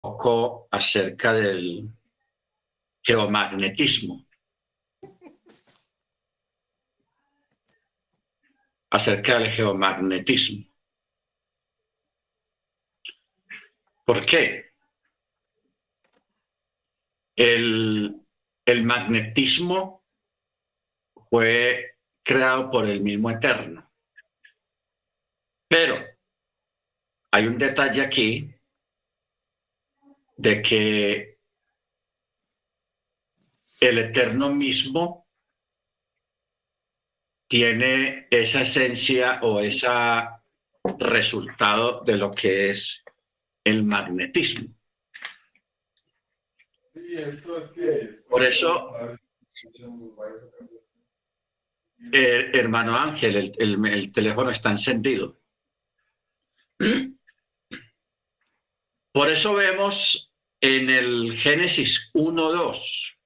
poco acerca del geomagnetismo. Acerca del geomagnetismo. ¿Por qué? El magnetismo fue creado por el mismo Eterno. Pero hay un detalle aquí de que el Eterno mismo tiene esa esencia o ese resultado de lo que es el magnetismo. Por eso, hermano Ángel, el teléfono está encendido. Por eso vemos en el Génesis 1:2,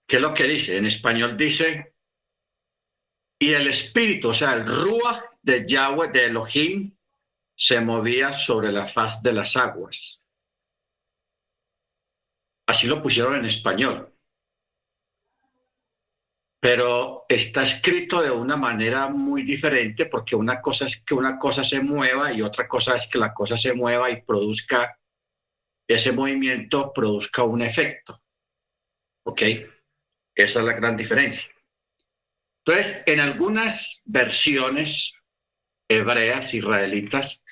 ¿qué es lo que dice? En español dice, y el espíritu, o sea, el Ruach de Yahweh, de Elohim, se movía sobre la faz de las aguas. Así lo pusieron en español. Pero está escrito de una manera muy diferente, porque una cosa es que una cosa se mueva y otra cosa es que la cosa se mueva y produzca, ese movimiento produzca un efecto. ¿Ok? Esa es la gran diferencia. Entonces, en algunas versiones hebreas, israelitas,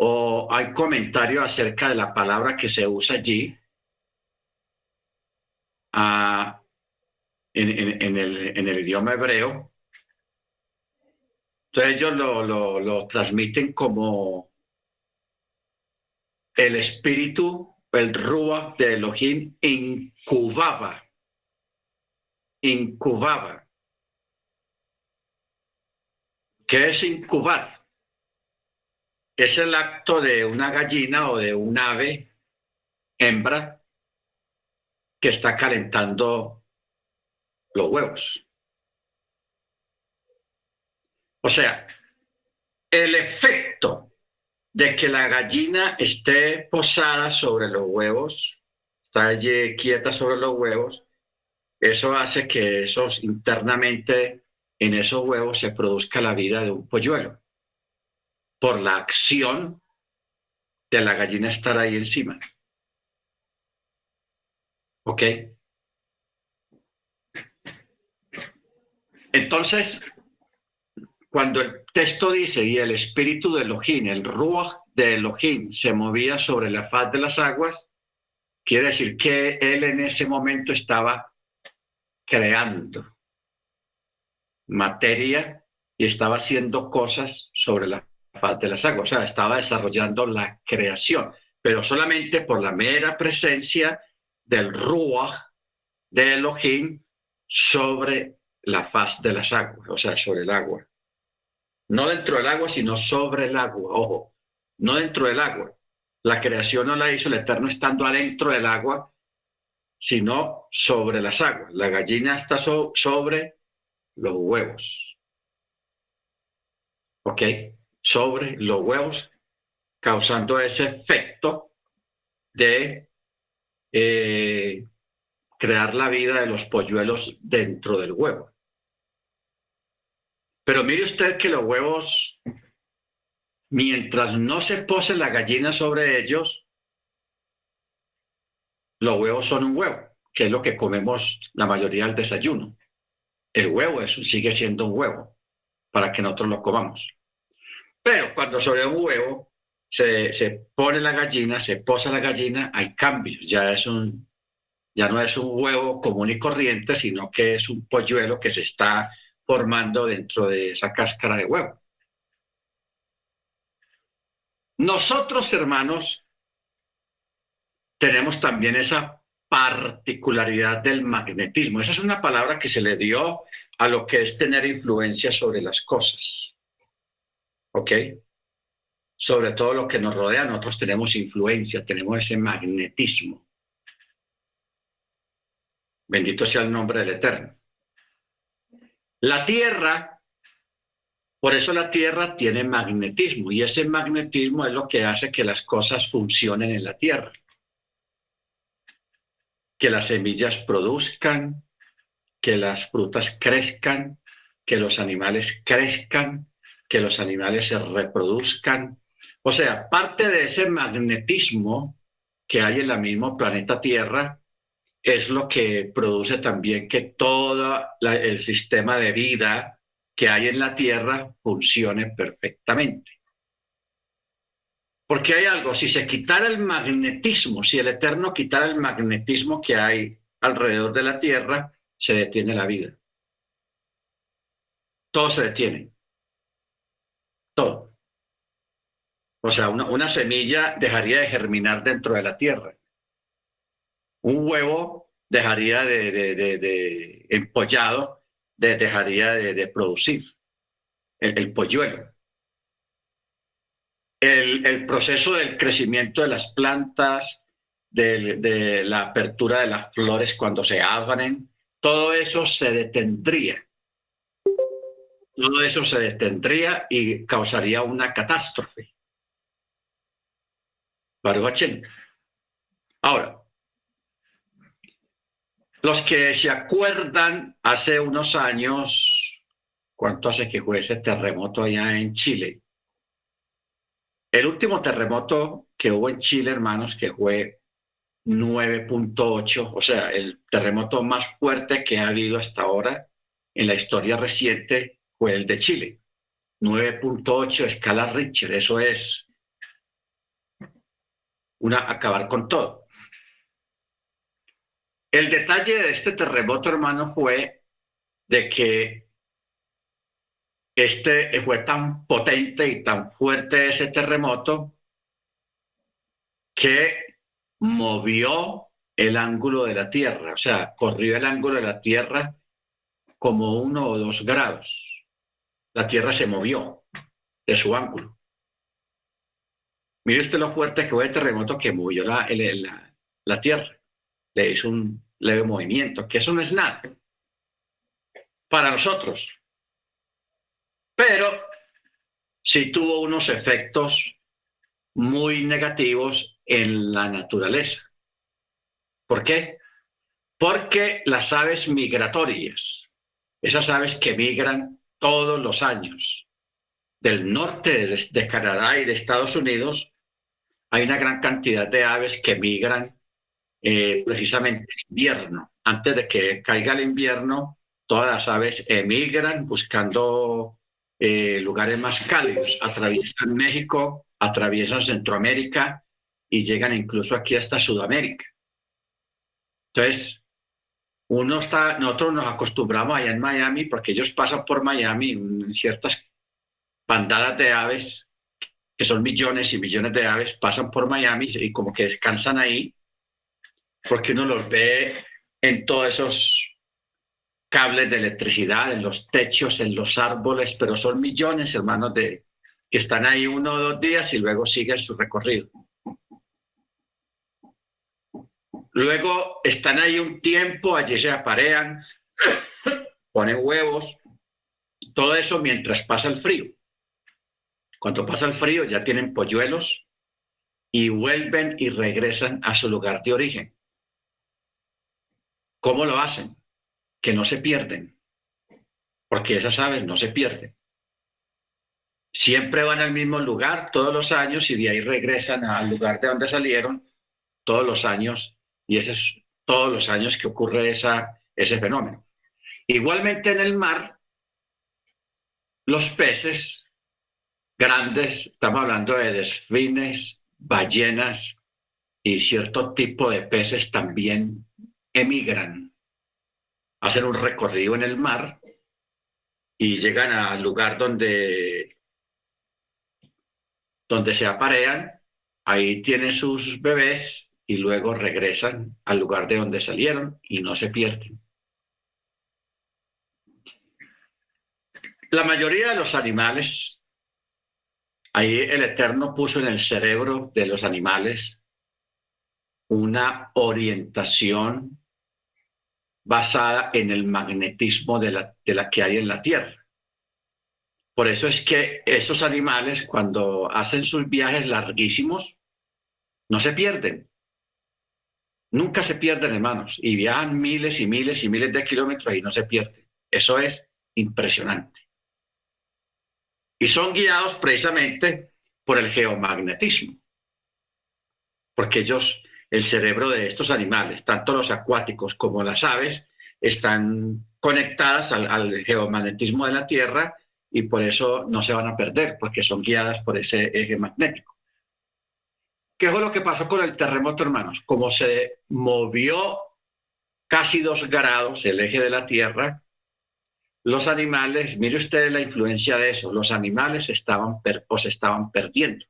o hay comentarios acerca de la palabra que se usa allí, en el idioma hebreo. Entonces ellos lo transmiten como el espíritu, el Ruach de Elohim incubaba. ¿Qué es incubar? Es el acto de una gallina o de un ave hembra que está calentando los huevos. O sea, el efecto de que la gallina esté posada sobre los huevos, está allí quieta sobre los huevos, eso hace que internamente en esos huevos se produzca la vida de un polluelo por la acción de la gallina estar ahí encima. ¿Ok? Entonces, cuando el texto dice, y el espíritu de Elohim, el Ruach de Elohim, se movía sobre la faz de las aguas, quiere decir que él en ese momento estaba creando materia y estaba haciendo cosas sobre la faz de las aguas, o sea, estaba desarrollando la creación, pero solamente por la mera presencia del Ruach de Elohim sobre la faz de las aguas, o sea, sobre el agua. No dentro del agua, sino sobre el agua, ojo, no dentro del agua. La creación no la hizo el Eterno estando adentro del agua, sino sobre las aguas. La gallina está sobre los huevos. ¿Ok? Sobre los huevos, causando ese efecto de crear la vida de los polluelos dentro del huevo. Pero mire usted que los huevos, mientras no se pose la gallina sobre ellos, los huevos son un huevo, que es lo que comemos la mayoría del desayuno. El huevo sigue siendo un huevo para que nosotros lo comamos. Pero cuando sobre un huevo se pone la gallina, se posa la gallina, hay cambios. Ya no es un huevo común y corriente, sino que es un polluelo que se está formando dentro de esa cáscara de huevo. Nosotros, hermanos, tenemos también esa particularidad del magnetismo. Esa es una palabra que se le dio a lo que es tener influencia sobre las cosas. ¿Ok? Sobre todo lo que nos rodea, nosotros tenemos influencia, tenemos ese magnetismo. Bendito sea el nombre del Eterno. La Tierra Por eso la Tierra tiene magnetismo y ese magnetismo es lo que hace que las cosas funcionen en la Tierra, que las semillas produzcan, que las frutas crezcan, que los animales crezcan, que los animales se reproduzcan. O sea, parte de ese magnetismo que hay en el mismo planeta Tierra es lo que produce también que todo el sistema de vida que hay en la Tierra funcione perfectamente. Porque hay algo, si se quitara el magnetismo, si el Eterno quitara el magnetismo que hay alrededor de la Tierra, se detiene la vida. Todo se detiene, todo. O sea, una semilla dejaría de germinar dentro de la Tierra. Un huevo dejaría de empollado, dejaría de producir el polluelo. El proceso del crecimiento de las plantas, de la apertura de las flores cuando se abren, todo eso se detendría. Todo eso se detendría y causaría una catástrofe. Baruch. Ahora, los que se acuerdan hace unos años, ¿cuánto hace que fue ese terremoto allá en Chile? El último terremoto que hubo en Chile, hermanos, que fue 9.8, o sea, el terremoto más fuerte que ha habido hasta ahora en la historia reciente fue el de Chile. 9.8 escala Richter, eso es acabar con todo. El detalle de este terremoto, hermano, fue de que fue tan potente y tan fuerte ese terremoto que movió el ángulo de la Tierra, o sea, corrió el ángulo de la Tierra como 1 o 2 grados. La Tierra se movió de su ángulo. Mire usted lo fuerte que fue el terremoto que movió la Tierra. Le hizo un leve movimiento, que eso no es nada para nosotros, pero sí tuvo unos efectos muy negativos en la naturaleza. ¿Por qué? Porque las aves migratorias, esas aves que migran todos los años del norte de Canadá y de Estados Unidos, hay una gran cantidad de aves que migran precisamente en invierno. Antes de que caiga el invierno, todas las aves emigran buscando lugares más cálidos, atraviesan México, atraviesan Centroamérica y llegan incluso aquí hasta Sudamérica. Entonces, nosotros nos acostumbramos allá en Miami porque ellos pasan por Miami en ciertas bandadas de aves, que son millones y millones de aves, pasan por Miami y como que descansan ahí, porque uno los ve en todos esos cables de electricidad, en los techos, en los árboles, pero son millones, hermanos, que están ahí 1 o 2 días y luego siguen su recorrido. Luego están ahí un tiempo, allí se aparean, ponen huevos, todo eso mientras pasa el frío. Cuando pasa el frío ya tienen polluelos y vuelven y regresan a su lugar de origen. ¿Cómo lo hacen? Que no se pierden, porque esas aves no se pierden. Siempre van al mismo lugar todos los años y de ahí regresan al lugar de donde salieron todos los años, y ese es todos los años que ocurre ese fenómeno. Igualmente en el mar, los peces grandes, estamos hablando de delfines, ballenas y cierto tipo de peces también emigran, hacen un recorrido en el mar y llegan al lugar donde se aparean, ahí tienen sus bebés y luego regresan al lugar de donde salieron y no se pierden. La mayoría de los animales, ahí el Eterno puso en el cerebro de los animales una orientación basada en el magnetismo de la que hay en la Tierra. Por eso es que esos animales, cuando hacen sus viajes larguísimos, no se pierden. Nunca se pierden, hermanos, y viajan miles y miles y miles de kilómetros y no se pierden. Eso es impresionante. Y son guiados precisamente por el geomagnetismo, porque el cerebro de estos animales, tanto los acuáticos como las aves, están conectadas al geomagnetismo de la Tierra y por eso no se van a perder, porque son guiadas por ese eje magnético. ¿Qué fue lo que pasó con el terremoto, hermanos? Como se movió casi 2 grados el eje de la Tierra, los animales, mire usted la influencia de eso, los animales se estaban perdiendo.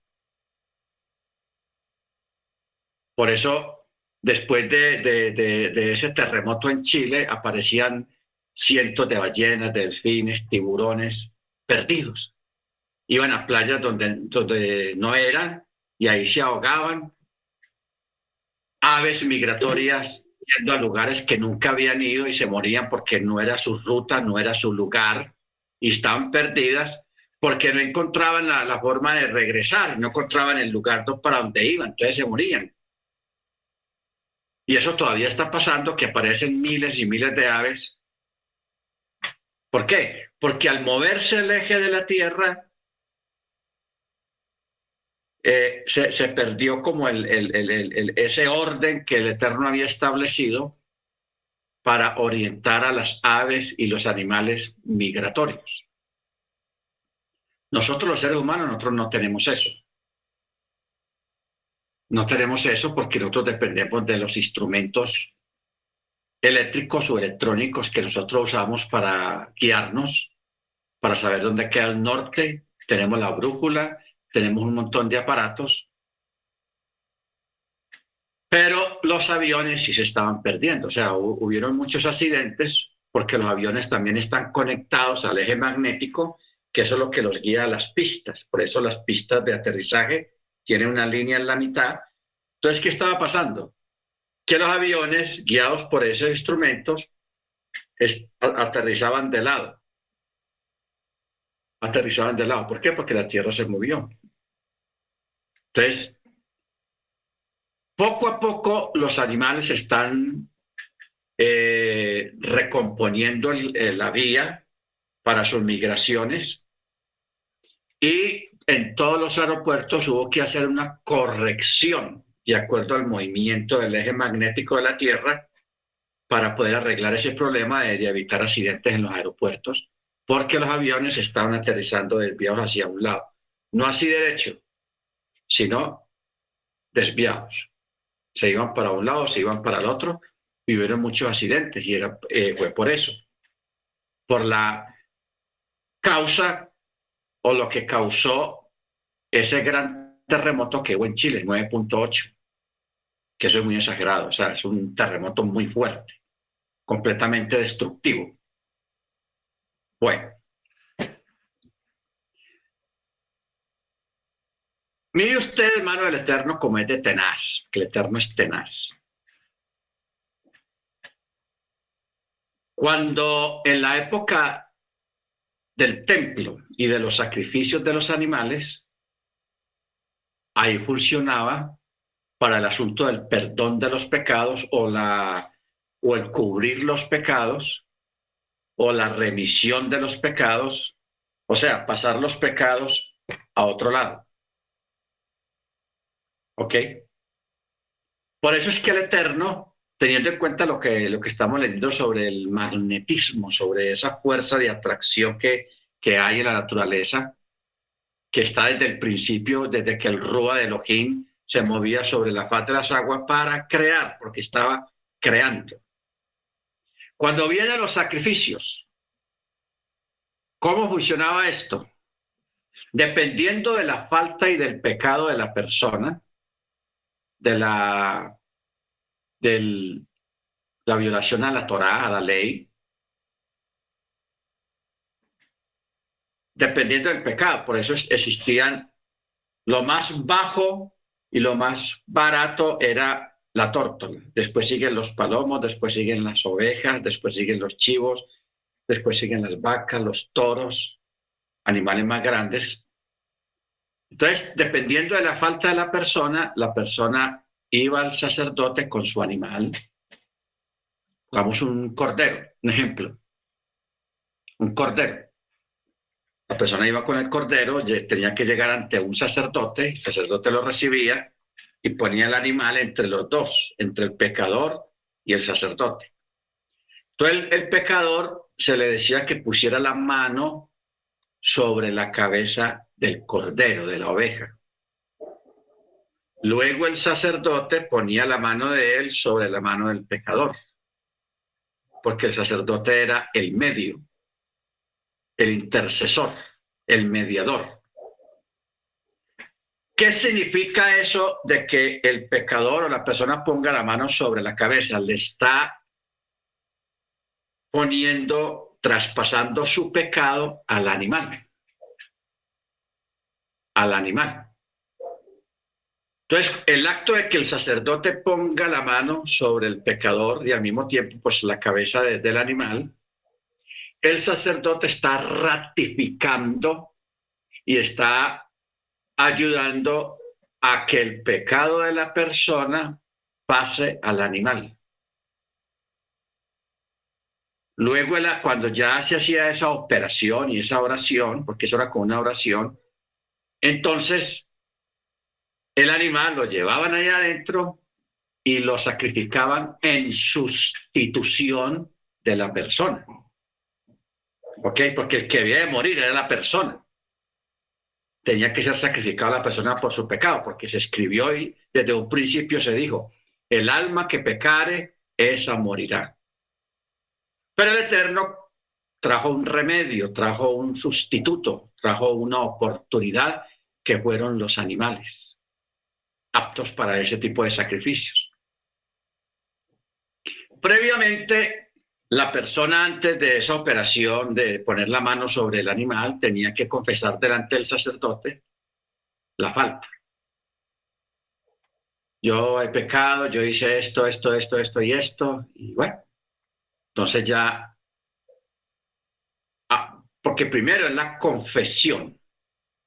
Por eso, después de ese terremoto en Chile, aparecían cientos de ballenas, delfines, tiburones perdidos. Iban a playas donde no eran y ahí se ahogaban. Aves migratorias yendo a lugares que nunca habían ido y se morían porque no era su ruta, no era su lugar y estaban perdidas porque no encontraban la forma de regresar, no encontraban el lugar para donde iban, entonces se morían. Y eso todavía está pasando, que aparecen miles y miles de aves. ¿Por qué? Porque al moverse el eje de la Tierra, se perdió como ese orden que el Eterno había establecido para orientar a las aves y los animales migratorios. Nosotros los seres humanos, nosotros no tenemos eso. No tenemos eso porque nosotros dependemos de los instrumentos eléctricos o electrónicos que nosotros usamos para guiarnos, para saber dónde queda el norte. Tenemos la brújula, tenemos un montón de aparatos, pero los aviones sí se estaban perdiendo. O sea, hubieron muchos accidentes porque los aviones también están conectados al eje magnético, que eso es lo que los guía a las pistas. Por eso las pistas de aterrizaje tienen una línea en la mitad. Entonces, ¿qué estaba pasando? Que los aviones, guiados por esos instrumentos, aterrizaban de lado. Aterrizaban de lado. ¿Por qué? Porque la Tierra se movió. Entonces, poco a poco los animales están recomponiendo la vía para sus migraciones y en todos los aeropuertos hubo que hacer una corrección de acuerdo al movimiento del eje magnético de la Tierra para poder arreglar ese problema de evitar accidentes en los aeropuertos, porque los aviones estaban aterrizando desviados hacia un lado, no así derecho, sino desviados. Se iban para un lado, se iban para el otro, y hubieron muchos accidentes y fue por eso, por la causa o lo que causó ese gran terremoto que hubo en Chile, 9.8, que eso es muy exagerado, o sea, es un terremoto muy fuerte, completamente destructivo. Bueno, mire usted, hermano, el Eterno como es de tenaz, que el Eterno es tenaz. Cuando en la época del templo y de los sacrificios de los animales, ahí funcionaba para el asunto del perdón de los pecados o el cubrir los pecados o la remisión de los pecados, o sea, pasar los pecados a otro lado. ¿Ok? Por eso es que el Eterno, teniendo en cuenta lo que estamos leyendo sobre el magnetismo, sobre esa fuerza de atracción que hay en la naturaleza, que está desde el principio, desde que el Rúa de Elohim se movía sobre la faz de las aguas para crear, porque estaba creando. Cuando vienen los sacrificios, ¿cómo funcionaba esto? Dependiendo de la falta y del pecado de la persona, de la violación a la Torá, a la ley, dependiendo del pecado. Por eso existían lo más bajo y lo más barato era la tórtola. Después siguen los palomos, después siguen las ovejas, después siguen los chivos, después siguen las vacas, los toros. animales más grandes. Entonces, dependiendo de la falta de la persona iba al sacerdote con su animal. Pongamos un cordero, un ejemplo, un cordero. La persona iba con el cordero, tenía que llegar ante un sacerdote, el sacerdote lo recibía y ponía el animal entre los dos, entre el pecador y el sacerdote. Entonces el pecador se le decía que pusiera la mano sobre la cabeza del cordero, de la oveja. Luego el sacerdote ponía la mano de él sobre la mano del pecador, porque el sacerdote era el medio, el intercesor, el mediador. ¿Qué significa eso de que el pecador o la persona ponga la mano sobre la cabeza? Le está poniendo, traspasando su pecado al animal. Al animal. Entonces, el acto de que el sacerdote ponga la mano sobre el pecador y al mismo tiempo, pues la cabeza del animal, el sacerdote está ratificando y está ayudando a que el pecado de la persona pase al animal. Luego, cuando ya se hacía esa operación y esa oración, porque eso era como una oración, entonces el animal lo llevaban allá adentro y lo sacrificaban en sustitución de la persona. ¿Ok? Porque el que debía de morir era la persona. Tenía que ser sacrificada la persona por su pecado, porque se escribió y desde un principio se dijo, el alma que pecare, esa morirá. Pero el Eterno trajo un remedio, trajo un sustituto, trajo una oportunidad que fueron los animales, aptos para ese tipo de sacrificios. Previamente, la persona antes de esa operación de poner la mano sobre el animal tenía que confesar delante del sacerdote la falta. Yo he pecado, yo hice esto y esto, y bueno, entonces ya, porque primero es la confesión,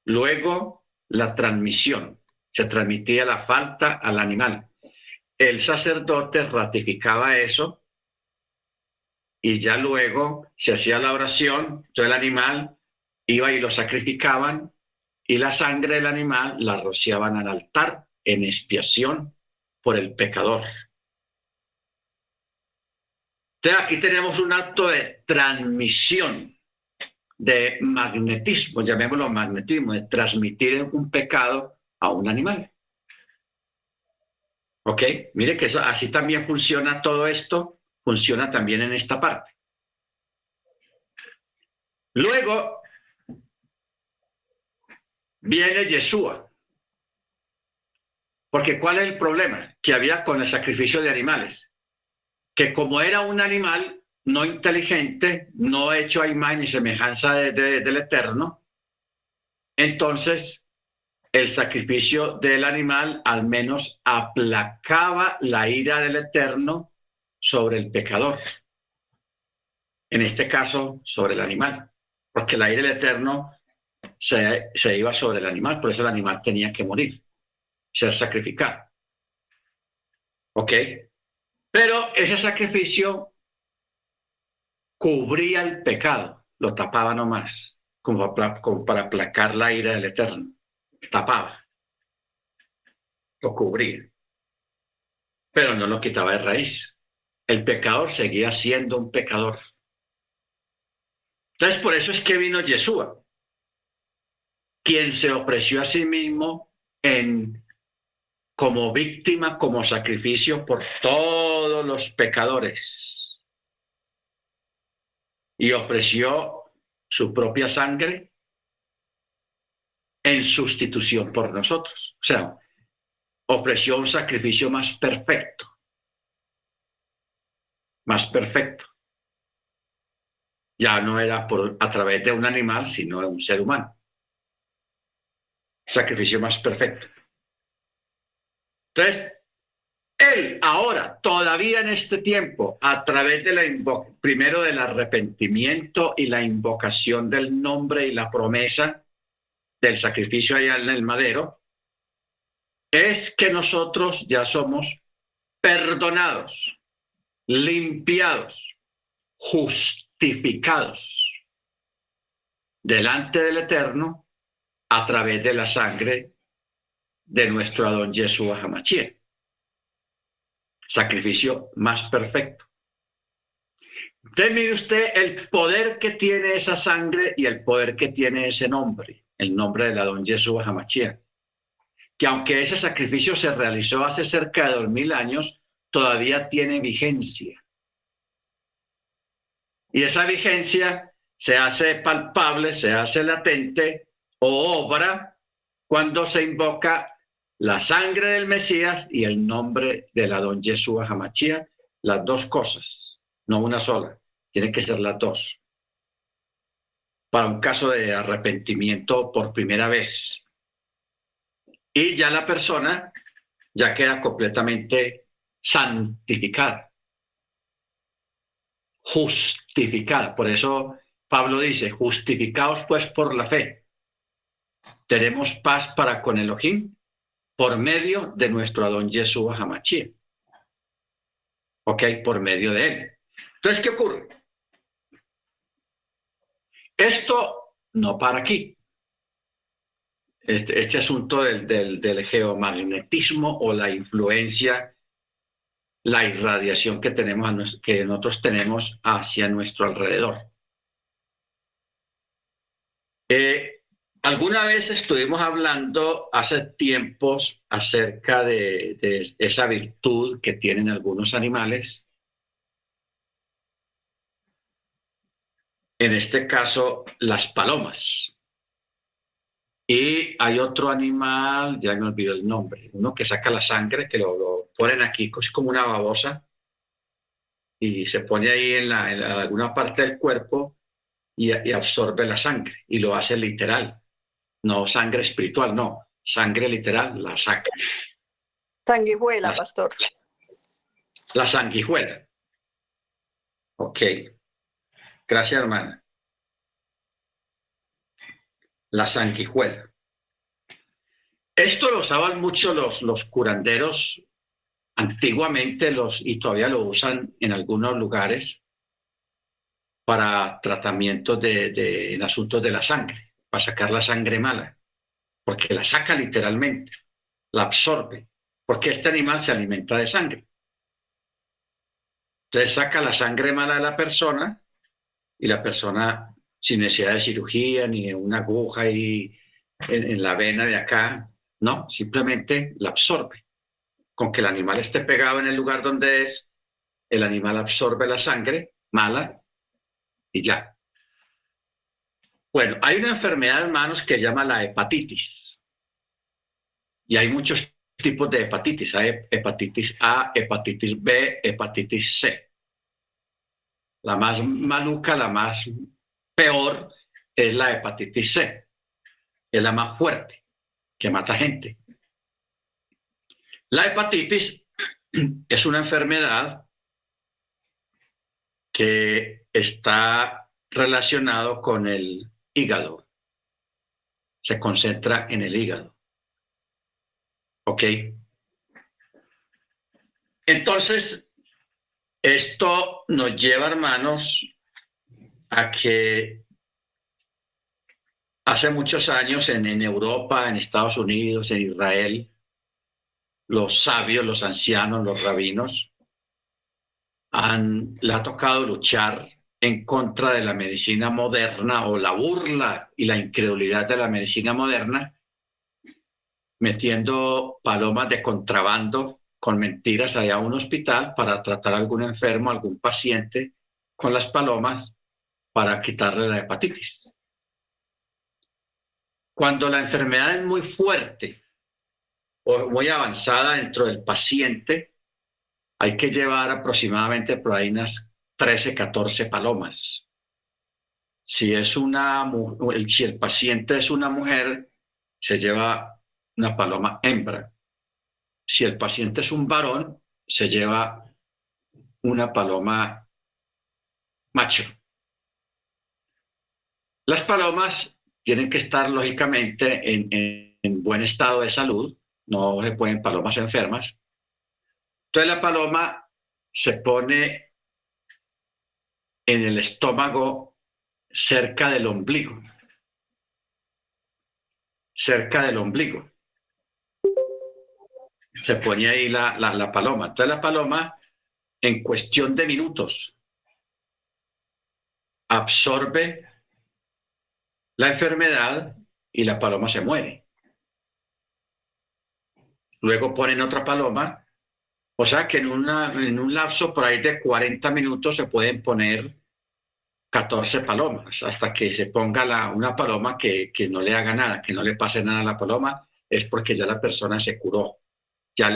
luego la transmisión, se transmitía la falta al animal. El sacerdote ratificaba eso y ya luego se hacía la oración, todo el animal iba y lo sacrificaban y la sangre del animal la rociaban al altar en expiación por el pecador. Entonces aquí tenemos un acto de transmisión, de magnetismo, llamémoslo magnetismo, de transmitir un pecado a un animal. ¿Ok? Mire que eso, así también funciona todo esto, funciona también en esta parte. Luego viene Yeshua. Porque ¿cuál es el problema que había con el sacrificio de animales? Que como era un animal no inteligente, no hecho a imagen y semejanza del Eterno, entonces el sacrificio del animal al menos aplacaba la ira del Eterno sobre el pecador. En este caso, sobre el animal, porque la ira del Eterno se iba sobre el animal, por eso el animal tenía que morir, ser sacrificado. ¿Ok? Pero ese sacrificio cubría el pecado, lo tapaba nomás, como para aplacar la ira del Eterno. Tapaba, lo cubría, pero no lo quitaba de raíz. El pecador seguía siendo un pecador. Entonces, por eso es que vino Yeshua, quien se ofreció a sí mismo como víctima, como sacrificio por todos los pecadores. Y ofreció su propia sangre en sustitución por nosotros. O sea, ofreció un sacrificio más perfecto. Más perfecto. Ya no era a través de un animal, sino de un ser humano. Sacrificio más perfecto. Entonces, Él ahora, todavía en este tiempo, a través de primero del arrepentimiento y la invocación del nombre y la promesa del sacrificio allá en el madero, es que nosotros ya somos perdonados, limpiados, justificados delante del Eterno a través de la sangre de nuestro Adón Yeshua Hamashiach. Sacrificio más perfecto. Entonces mire usted el poder que tiene esa sangre y el poder que tiene ese nombre, el nombre del Adón Yeshua Hamashiach, que aunque ese sacrificio se realizó hace cerca de 2000 años, todavía tiene vigencia. Y esa vigencia se hace palpable, se hace latente o obra cuando se invoca la sangre del Mesías y el nombre del Adón Yeshua Hamashiach, las dos cosas, no una sola, tienen que ser las dos. Para un caso de arrepentimiento por primera vez. Y ya la persona ya queda completamente santificada, justificada. Por eso Pablo dice, justificados pues por la fe. Tenemos paz para con Elohim por medio de nuestro Adón Yeshua Hamashiach. ¿Ok? Por medio de él. Entonces, ¿qué ocurre? Esto no para aquí. Este asunto del geomagnetismo o la influencia, la irradiación que que nosotros tenemos hacia nuestro alrededor. Alguna vez estuvimos hablando hace tiempos acerca de esa virtud que tienen algunos animales. En este caso, las palomas. Y hay otro animal, ya me olvidó el nombre, uno que saca la sangre, que lo ponen aquí, es como una babosa, y se pone ahí en alguna parte del cuerpo y absorbe la sangre, y lo hace literal. No sangre espiritual, no, sangre literal, la saca. Sanguijuela, pastor. La sanguijuela. Ok. Gracias, hermana. La sanguijuela. Esto lo usaban mucho los curanderos antiguamente, y todavía lo usan en algunos lugares para tratamientos en asuntos de la sangre, para sacar la sangre mala, porque la saca literalmente, la absorbe, porque este animal se alimenta de sangre. Entonces saca la sangre mala de la persona y la persona sin necesidad de cirugía ni de una aguja y en la vena de acá, no, simplemente la absorbe. Con que el animal esté pegado en el lugar donde es, el animal absorbe la sangre mala y ya. Bueno, hay una enfermedad, hermanos, que se llama la hepatitis. Y hay muchos tipos de hepatitis. Hay hepatitis A, hepatitis B, hepatitis C. La más maluca, la más peor, es la hepatitis C. Es la más fuerte, que mata gente. La hepatitis es una enfermedad que está relacionado con el hígado. Se concentra en el hígado. ¿Ok? Entonces, esto nos lleva, hermanos, a que hace muchos años en Europa, en Estados Unidos, en Israel, los sabios, los ancianos, los rabinos, le ha tocado luchar en contra de la medicina moderna o la burla y la incredulidad de la medicina moderna, metiendo palomas de contrabando con mentiras allá a un hospital para tratar a algún enfermo, a algún paciente con las palomas para quitarle la hepatitis. Cuando la enfermedad es muy fuerte o muy avanzada dentro del paciente, hay que llevar aproximadamente por ahí unas 13, 14 palomas. Si el paciente es una mujer, se lleva una paloma hembra. Si el paciente es un varón, se lleva una paloma macho. Las palomas tienen que estar, lógicamente, en buen estado de salud. No se pueden palomas enfermas. Entonces la paloma se pone en el estómago cerca del ombligo. Cerca del ombligo. Se pone ahí la paloma. Entonces la paloma, en cuestión de minutos, absorbe la enfermedad y la paloma se muere. Luego ponen otra paloma, o sea que en un lapso por ahí de 40 minutos se pueden poner 14 palomas, hasta que se ponga una paloma que no le haga nada, que no le pase nada a la paloma, es porque ya la persona se curó. Ya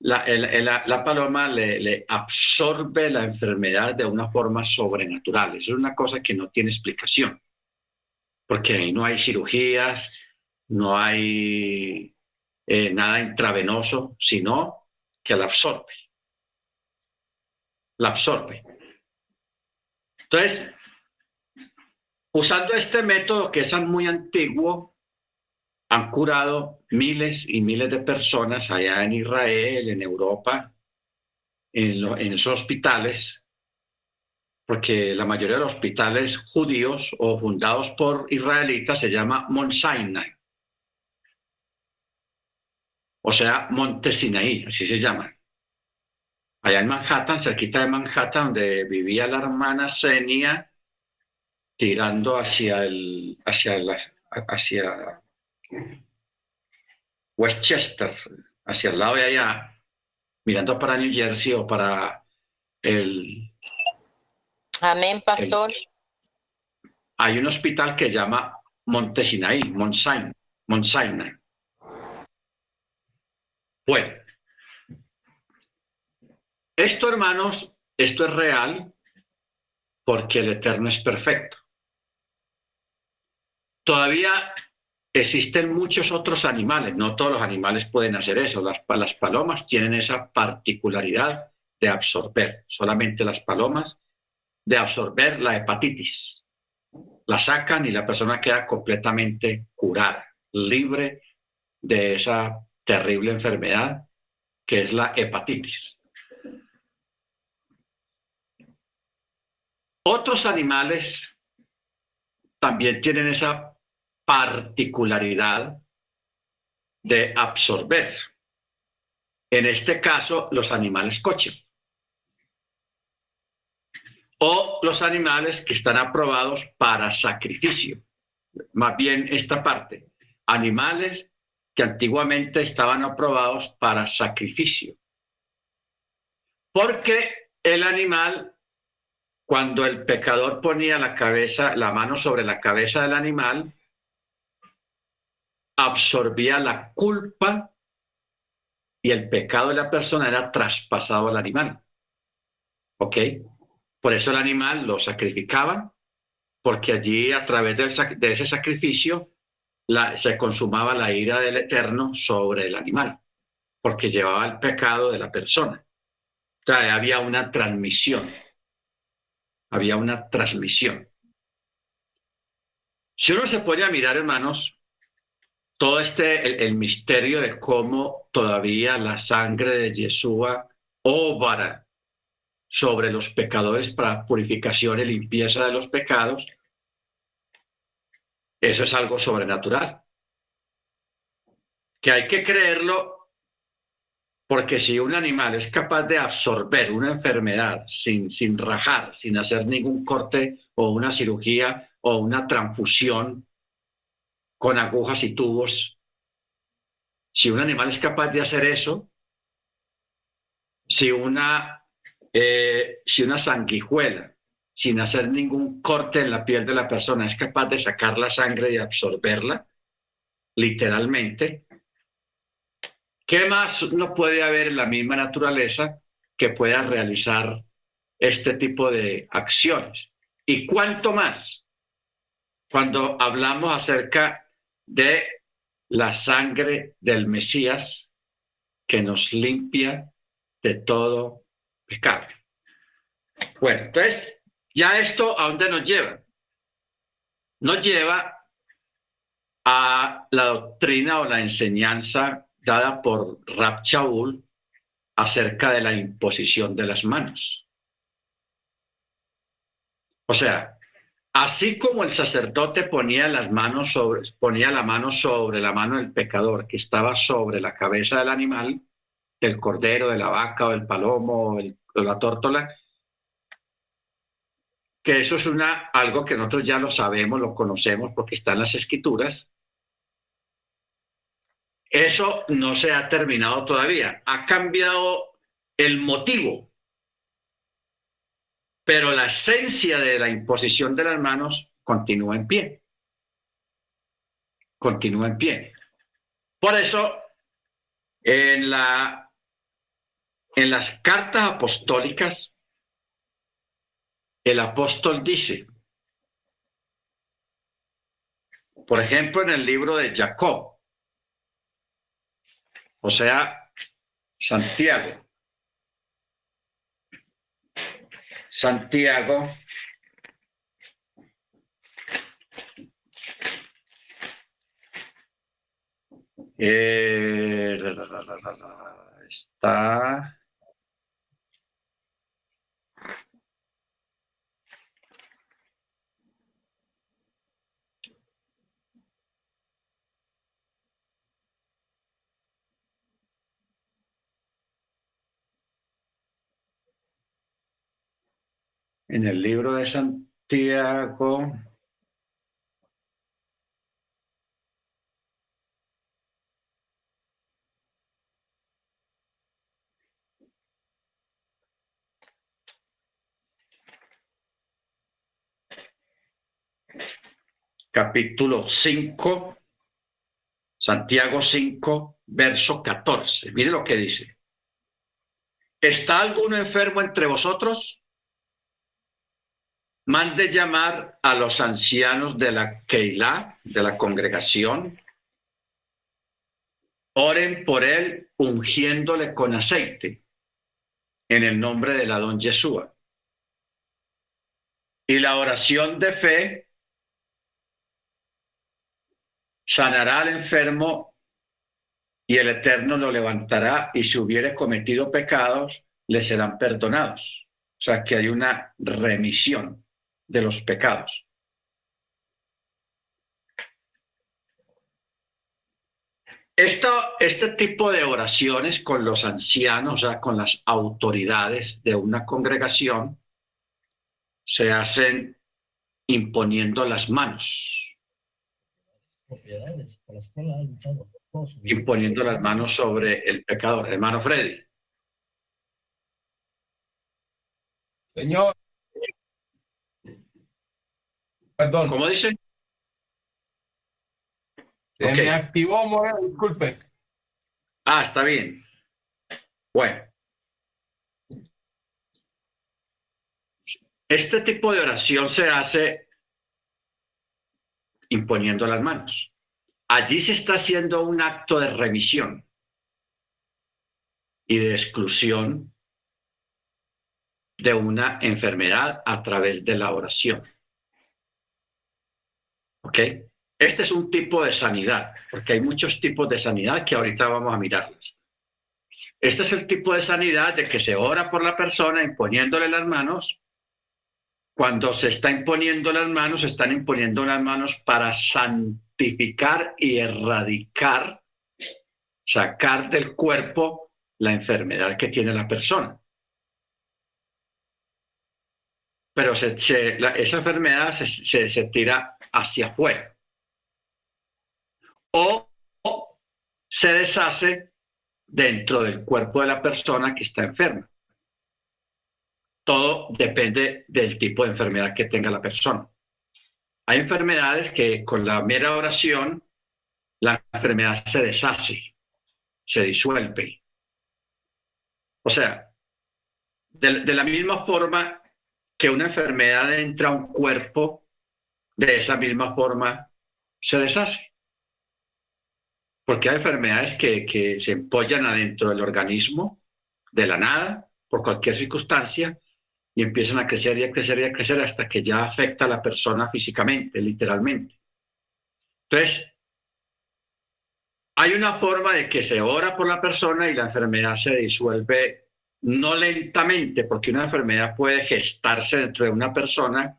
la paloma le absorbe la enfermedad de una forma sobrenatural. Eso es una cosa que no tiene explicación, porque ahí no hay cirugías, no hay nada intravenoso, sino que la absorbe. La absorbe. Entonces, usando este método que es muy antiguo, han curado miles y miles de personas allá en Israel, en Europa, en esos hospitales, porque la mayoría de los hospitales judíos o fundados por israelitas se llama Mount Sinai, o sea, Monte Sinaí, así se llama. Allá en Manhattan, cerquita de Manhattan, donde vivía la hermana Senia, tirando hacia Westchester, hacia el lado de allá, mirando para New Jersey o para el... Amén, pastor. Hay un hospital que se llama Monte Sinaí, Mount Sinai. Bueno, esto, hermanos, esto es real porque el Eterno es perfecto. Todavía existen muchos otros animales, no todos los animales pueden hacer eso. Las palomas tienen esa particularidad de absorber, solamente las palomas, de absorber la hepatitis. La sacan y la persona queda completamente curada, libre de esa terrible enfermedad que es la hepatitis. Otros animales también tienen esa particularidad de absorber. En este caso, los animales coche. O los animales que están aprobados para sacrificio. Más bien esta parte. Animales que antiguamente estaban aprobados para sacrificio. Porque el animal, cuando el pecador ponía la mano sobre la cabeza del animal, absorbía la culpa y el pecado de la persona era traspasado al animal. ¿Ok? Por eso el animal lo sacrificaban, porque allí a través de ese sacrificio se consumaba la ira del Eterno sobre el animal, porque llevaba el pecado de la persona. O sea, había una transmisión. Había una transmisión. Si uno se pone a mirar, hermanos, todo el misterio de cómo todavía la sangre de Yeshua obra sobre los pecadores para purificación y limpieza de los pecados, eso es algo sobrenatural. Que hay que creerlo, porque si un animal es capaz de absorber una enfermedad sin rajar, sin hacer ningún corte o una cirugía o una transfusión con agujas y tubos, si un animal es capaz de hacer eso, si una sanguijuela, sin hacer ningún corte en la piel de la persona, es capaz de sacar la sangre y absorberla, literalmente, ¿qué más no puede haber en la misma naturaleza que pueda realizar este tipo de acciones? ¿Y cuánto más cuando hablamos acerca de la sangre del Mesías que nos limpia de todo pecado. Bueno, entonces, ya esto, ¿a dónde nos lleva? Nos lleva a la doctrina o la enseñanza dada por Rab Shaul acerca de la imposición de las manos. O sea, así como el sacerdote ponía la mano sobre la mano del pecador que estaba sobre la cabeza del animal, del cordero, de la vaca o del palomo o la tórtola, que eso es algo que nosotros ya lo sabemos, lo conocemos porque está en las escrituras. Eso no se ha terminado todavía. Ha cambiado el motivo, pero la esencia de la imposición de las manos continúa en pie. Continúa en pie. Por eso, en las cartas apostólicas, el apóstol dice, por ejemplo, en el libro de Jacob, o sea, Santiago, está en el libro de Santiago. Capítulo 5, Santiago 5, verso 14. Mire lo que dice. ¿Está alguno enfermo entre vosotros? Mande llamar a los ancianos de la Keilah, de la congregación. Oren por él, ungiéndole con aceite, en el nombre del Adón Yeshua. Y la oración de fe sanará al enfermo y el Eterno lo levantará, y si hubiere cometido pecados, le serán perdonados. O sea que hay una remisión de los pecados. Este tipo de oraciones con los ancianos, o sea, con las autoridades de una congregación, se hacen imponiendo las manos. Imponiendo las manos sobre el pecador. Hermano Freddy. Señor. Perdón. ¿Cómo dice? Se me activó, Moreno, disculpe. Ah, está bien. Bueno. Este tipo de oración se hace imponiendo las manos. Allí se está haciendo un acto de remisión y de exclusión de una enfermedad a través de la oración. ¿Ok? Este es un tipo de sanidad, porque hay muchos tipos de sanidad que ahorita vamos a mirarlos. Este es el tipo de sanidad de que se ora por la persona imponiéndole las manos. Cuando se está imponiendo las manos, se están imponiendo las manos para santificar y erradicar, sacar del cuerpo la enfermedad que tiene la persona. Pero esa enfermedad se tira hacia afuera. O se deshace dentro del cuerpo de la persona que está enferma. Todo depende del tipo de enfermedad que tenga la persona. Hay enfermedades que con la mera oración la enfermedad se deshace, se disuelve. O sea, de la misma forma que una enfermedad entra a un cuerpo, de esa misma forma se deshace. Porque hay enfermedades que se empollan adentro del organismo de la nada, por cualquier circunstancia, y empiezan a crecer y a crecer y a crecer hasta que ya afecta a la persona físicamente, literalmente. Entonces, hay una forma de que se ora por la persona y la enfermedad se disuelve no lentamente, porque una enfermedad puede gestarse dentro de una persona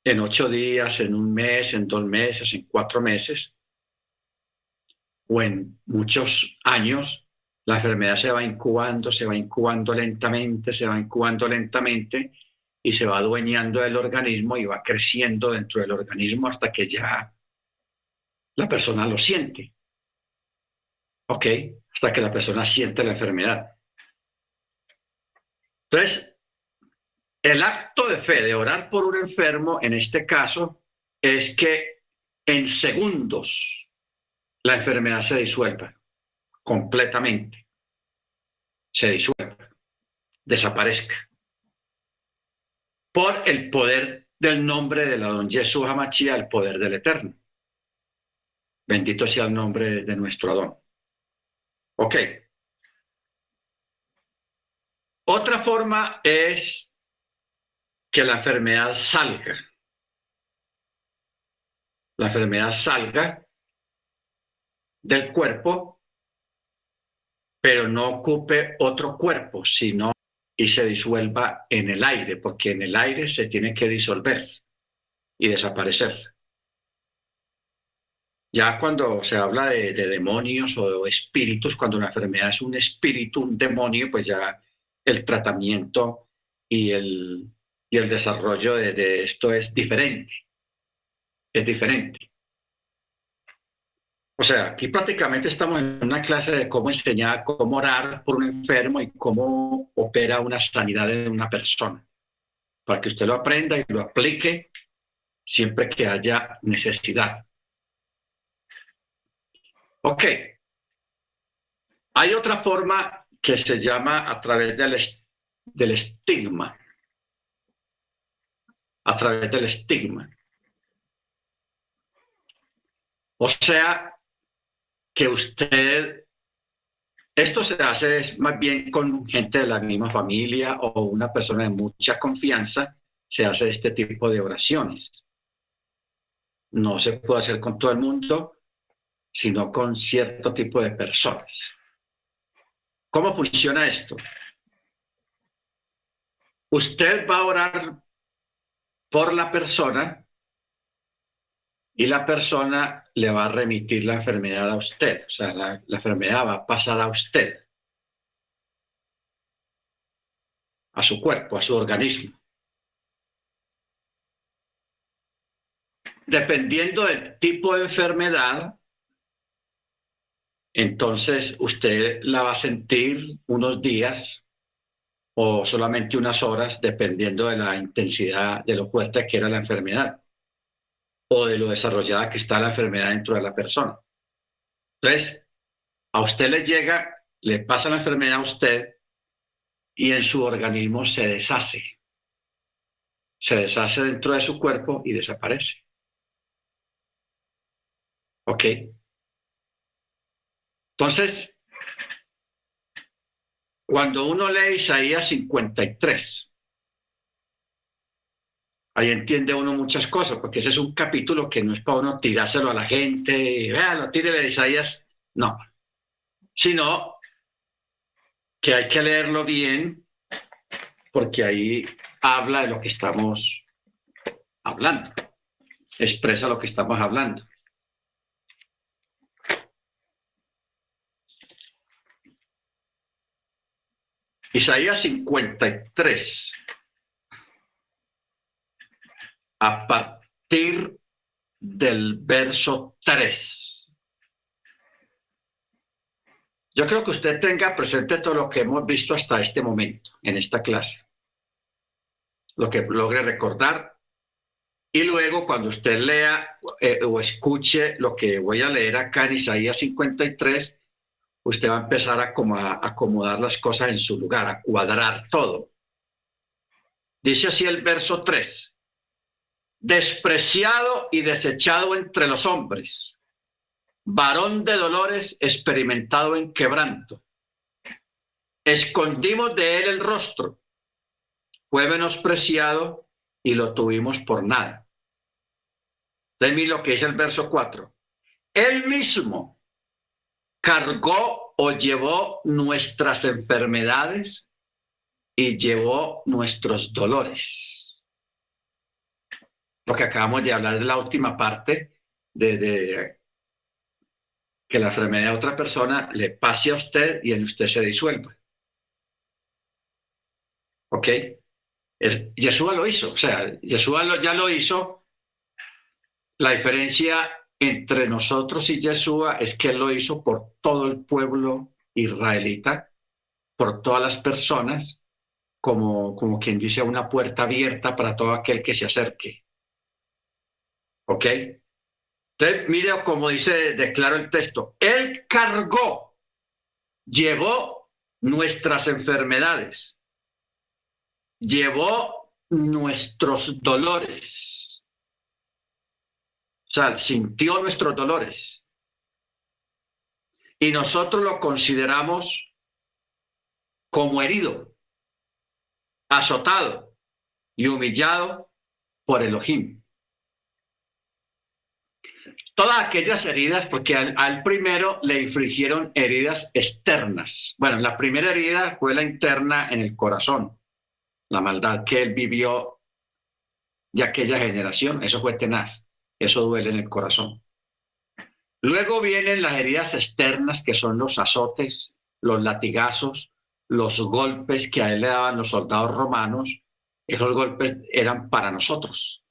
en 8 días, en 1 mes, en 2 meses, en 4 meses, o en muchos años. La enfermedad se va incubando lentamente, se va incubando lentamente y se va adueñando del organismo y va creciendo dentro del organismo hasta que ya la persona lo siente. ¿Ok? Hasta que la persona siente la enfermedad. Entonces, el acto de fe de orar por un enfermo, en este caso, es que en segundos la enfermedad se disuelva completamente. Se disuelva, desaparezca. Por el poder del nombre de la don Jesús Hamachía, el poder del Eterno. Bendito sea el nombre de nuestro Adón. Ok. Otra forma es que la enfermedad salga. La enfermedad salga del cuerpo, pero no ocupe otro cuerpo, sino y se disuelva en el aire, porque en el aire se tiene que disolver y desaparecer. Ya cuando se habla de demonios o de espíritus, cuando una enfermedad es un espíritu, un demonio, pues ya el tratamiento y el desarrollo de esto es diferente. Es diferente. O sea, aquí prácticamente estamos en una clase de cómo enseñar, cómo orar por un enfermo y cómo opera una sanidad en una persona, para que usted lo aprenda y lo aplique siempre que haya necesidad. Ok. Hay otra forma que se llama a través del estigma. A través del estigma. O sea, que usted, esto se hace más bien con gente de la misma familia o una persona de mucha confianza, se hace este tipo de oraciones. No se puede hacer con todo el mundo, sino con cierto tipo de personas. ¿Cómo funciona esto? Usted va a orar por la persona y la persona le va a remitir la enfermedad a usted. O sea, la enfermedad va a pasar a usted, a su cuerpo, a su organismo. Dependiendo del tipo de enfermedad, entonces usted la va a sentir unos días o solamente unas horas, dependiendo de la intensidad, de lo fuerte que era la enfermedad o de lo desarrollada que está la enfermedad dentro de la persona. Entonces, a usted le llega, le pasa la enfermedad a usted y en su organismo se deshace. Se deshace dentro de su cuerpo y desaparece. ¿Ok? Entonces, cuando uno lee Isaías 53, ahí entiende uno muchas cosas, porque ese es un capítulo que no es para uno tirárselo a la gente, véalo, tírele de Isaías, no, sino que hay que leerlo bien, porque ahí habla de lo que estamos hablando, expresa lo que estamos hablando. Isaías 53, a partir del verso 3. Yo creo que usted tenga presente todo lo que hemos visto hasta este momento, en esta clase, lo que logre recordar, y luego cuando usted lea o escuche lo que voy a leer acá en Isaías 53, usted va a empezar a acomodar las cosas en su lugar, a cuadrar todo. Dice así el verso 3. Despreciado y desechado entre los hombres, varón de dolores, experimentado en quebranto, escondimos de él el rostro, fue menospreciado y lo tuvimos por nada. De mí lo que es el verso 4. Él mismo cargó o llevó nuestras enfermedades y llevó nuestros dolores. Lo que acabamos de hablar de la última parte, de que la enfermedad de otra persona le pase a usted y en usted se disuelva. ¿Ok? Yeshua lo hizo, o sea, Yeshua ya lo hizo. La diferencia entre nosotros y Yeshua es que él lo hizo por todo el pueblo israelita, por todas las personas, como quien dice, una puerta abierta para todo aquel que se acerque. ¿Ok? Entonces, mire como dice, declaro el texto, él cargó, llevó nuestras enfermedades, llevó nuestros dolores, o sea, sintió nuestros dolores. Y nosotros lo consideramos como herido, azotado y humillado por Elohim. Todas aquellas heridas, porque al primero le infligieron heridas externas. Bueno, la primera herida fue la interna en el corazón, la maldad que él vivió de aquella generación. Eso fue tenaz, eso duele en el corazón. Luego vienen las heridas externas, que son los azotes, los latigazos, los golpes que a él le daban los soldados romanos. Esos golpes eran para nosotros.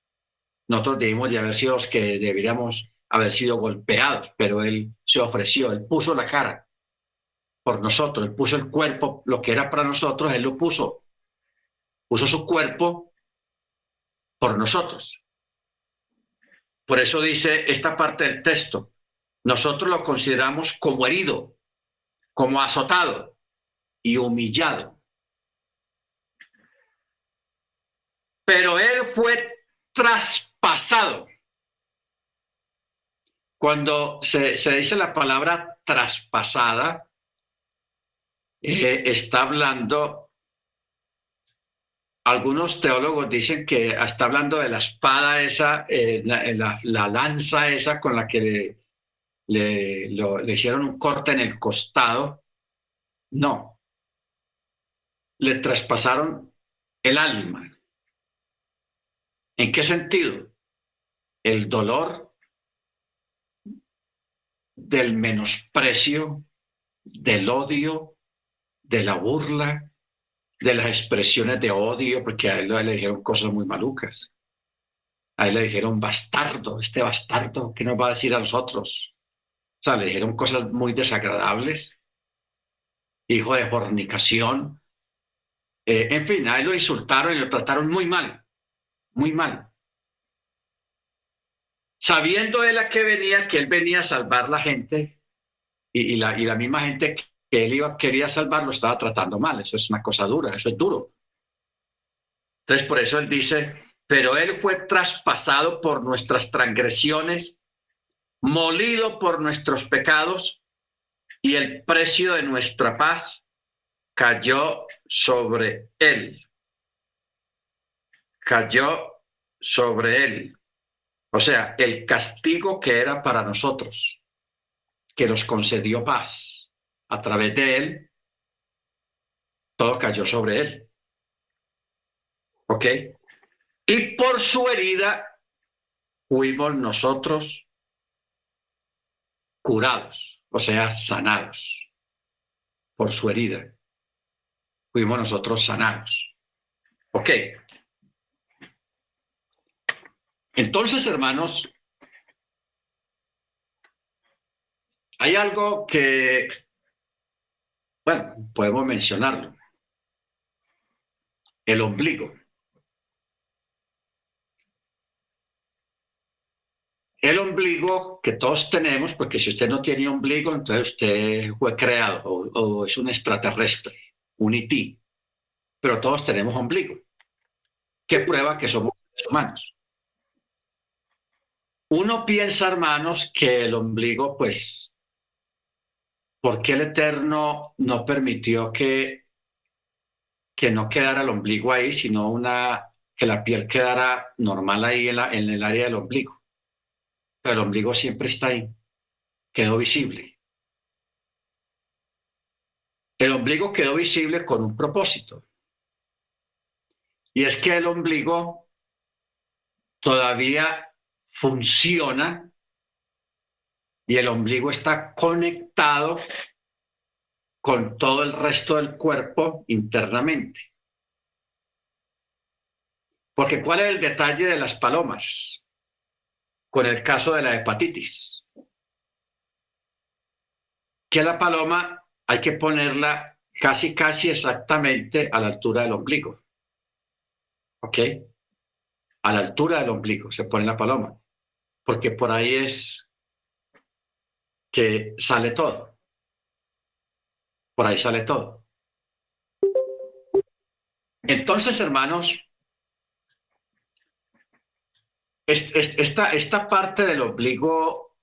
Nosotros debimos de haber sido los que deberíamos haber sido golpeados, pero él se ofreció, él puso la cara por nosotros, él puso el cuerpo, lo que era para nosotros, él lo puso su cuerpo por nosotros. Por eso dice esta parte del texto, nosotros lo consideramos como herido, como azotado y humillado. Pero él fue traspasado. Cuando se dice la palabra traspasada, está hablando, algunos teólogos dicen que está hablando de la espada esa, la lanza esa con la que le hicieron un corte en el costado. No, le traspasaron el alma. ¿En qué sentido? El dolor del menosprecio, del odio, de la burla, de las expresiones de odio, porque a él le dijeron cosas muy malucas. A él le dijeron bastardo, este bastardo, ¿qué nos va a decir a nosotros? O sea, le dijeron cosas muy desagradables, hijo de fornicación. En fin, a él lo insultaron y lo trataron muy mal, muy mal. Sabiendo él a qué venía, que él venía a salvar la gente y la misma gente que él quería salvar lo estaba tratando mal. Eso es una cosa dura, eso es duro. Entonces, por eso él dice, pero él fue traspasado por nuestras transgresiones, molido por nuestros pecados, y el precio de nuestra paz cayó sobre él. Cayó sobre él. O sea, el castigo que era para nosotros, que nos concedió paz a través de él, todo cayó sobre él. ¿Ok? Y por su herida fuimos nosotros curados, o sea, sanados. Por su herida fuimos nosotros sanados. ¿Ok? Entonces, hermanos, hay algo que, bueno, podemos mencionarlo. El ombligo. El ombligo que todos tenemos, porque si usted no tiene ombligo, entonces usted fue creado o es un extraterrestre, un ET. Pero todos tenemos ombligo. ¿Qué prueba que somos seres humanos? Uno piensa, hermanos, que el ombligo, pues, ¿por qué el Eterno no permitió que que no quedara el ombligo ahí, sino que la piel quedara normal ahí en el área del ombligo. Pero el ombligo siempre está ahí, quedó visible. El ombligo quedó visible con un propósito. Y es que el ombligo todavía funciona y el ombligo está conectado con todo el resto del cuerpo internamente. Porque ¿cuál es el detalle de las palomas con el caso de la hepatitis? Que la paloma hay que ponerla casi exactamente a la altura del ombligo. ¿Ok? A la altura del ombligo se pone la paloma, porque por ahí es que sale todo. Por ahí sale todo. Entonces, hermanos, esta parte del ombligo,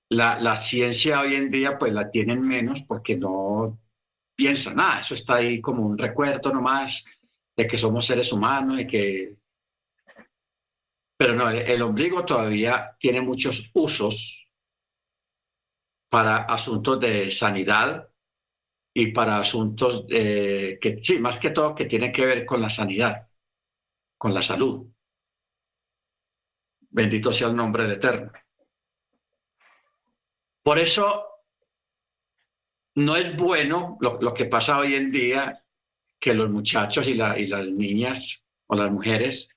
la ciencia hoy en día pues la tienen menos porque no piensa nada. Eso está ahí como un recuerdo nomás de que somos seres humanos y que... Pero no, el ombligo todavía tiene muchos usos para asuntos de sanidad y para asuntos que sí, más que todo que tienen que ver con la sanidad, con la salud. Bendito sea el nombre del Eterno. Por eso no es bueno lo que pasa hoy en día, que los muchachos y las niñas o las mujeres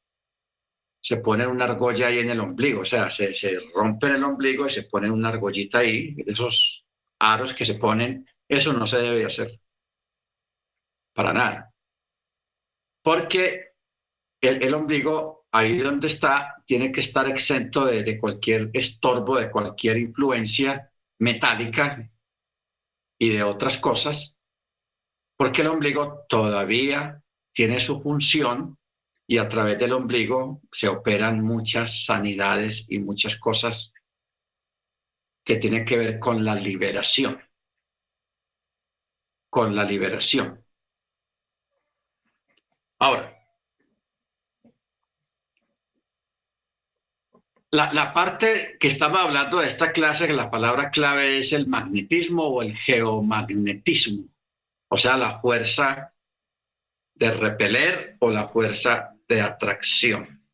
se ponen una argolla ahí en el ombligo, o sea, se rompen el ombligo y se ponen una argollita ahí, esos aros que se ponen. Eso no se debe hacer, para nada. Porque el ombligo, ahí donde está, tiene que estar exento de cualquier estorbo, de cualquier influencia metálica y de otras cosas, porque el ombligo todavía tiene su función y a través del ombligo se operan muchas sanidades y muchas cosas que tienen que ver con la liberación. Con la liberación. Ahora, la parte que estaba hablando de esta clase, que la palabra clave es el magnetismo o el geomagnetismo, o sea, la fuerza de repeler o la fuerza de atracción.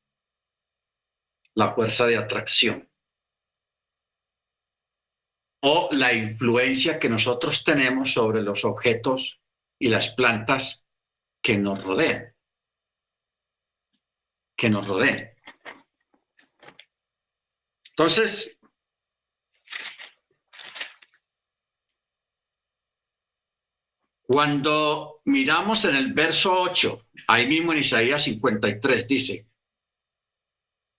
La fuerza de atracción. O la influencia que nosotros tenemos sobre los objetos y las plantas que nos rodean. Que nos rodean. Entonces, cuando miramos en el verso 8, ahí mismo en Isaías 53, dice: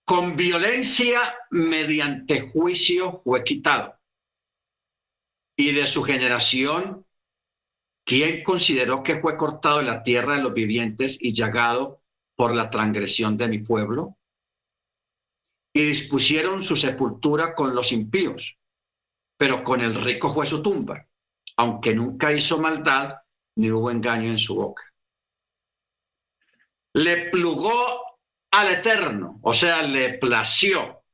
con violencia mediante juicio fue quitado, y de su generación, ¿quién consideró que fue cortado de la tierra de los vivientes y llagado por la transgresión de mi pueblo? Y dispusieron su sepultura con los impíos, pero con el rico fue su tumba, aunque nunca hizo maldad ni hubo engaño en su boca. Le plugó al Eterno, o sea, le plació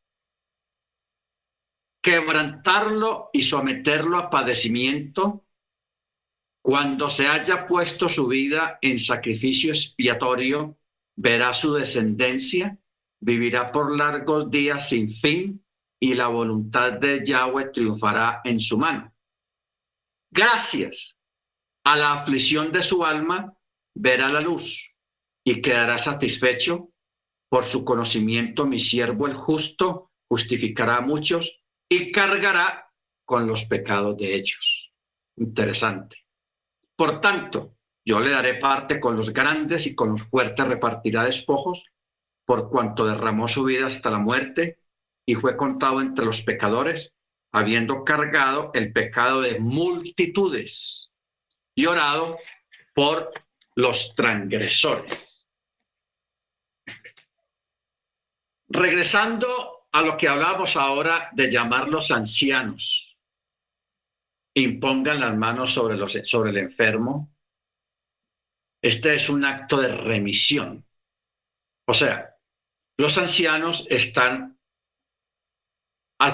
quebrantarlo y someterlo a padecimiento cuando se haya puesto su vida en sacrificio expiatorio. Verá su descendencia, vivirá por largos días sin fin, y la voluntad de Yahweh triunfará en su mano. Gracias a la aflicción de su alma, verá la luz y quedará satisfecho. Por su conocimiento, mi siervo el justo justificará a muchos y cargará con los pecados de ellos. Interesante. Por tanto, yo le daré parte con los grandes y con los fuertes repartirá despojos, por cuanto derramó su vida hasta la muerte y fue contado entre los pecadores, habiendo cargado el pecado de multitudes y orado por los transgresores. Regresando a lo que hablamos ahora de llamar los ancianos, impongan las manos sobre el enfermo. este es un acto de remisión. O sea, los ancianos están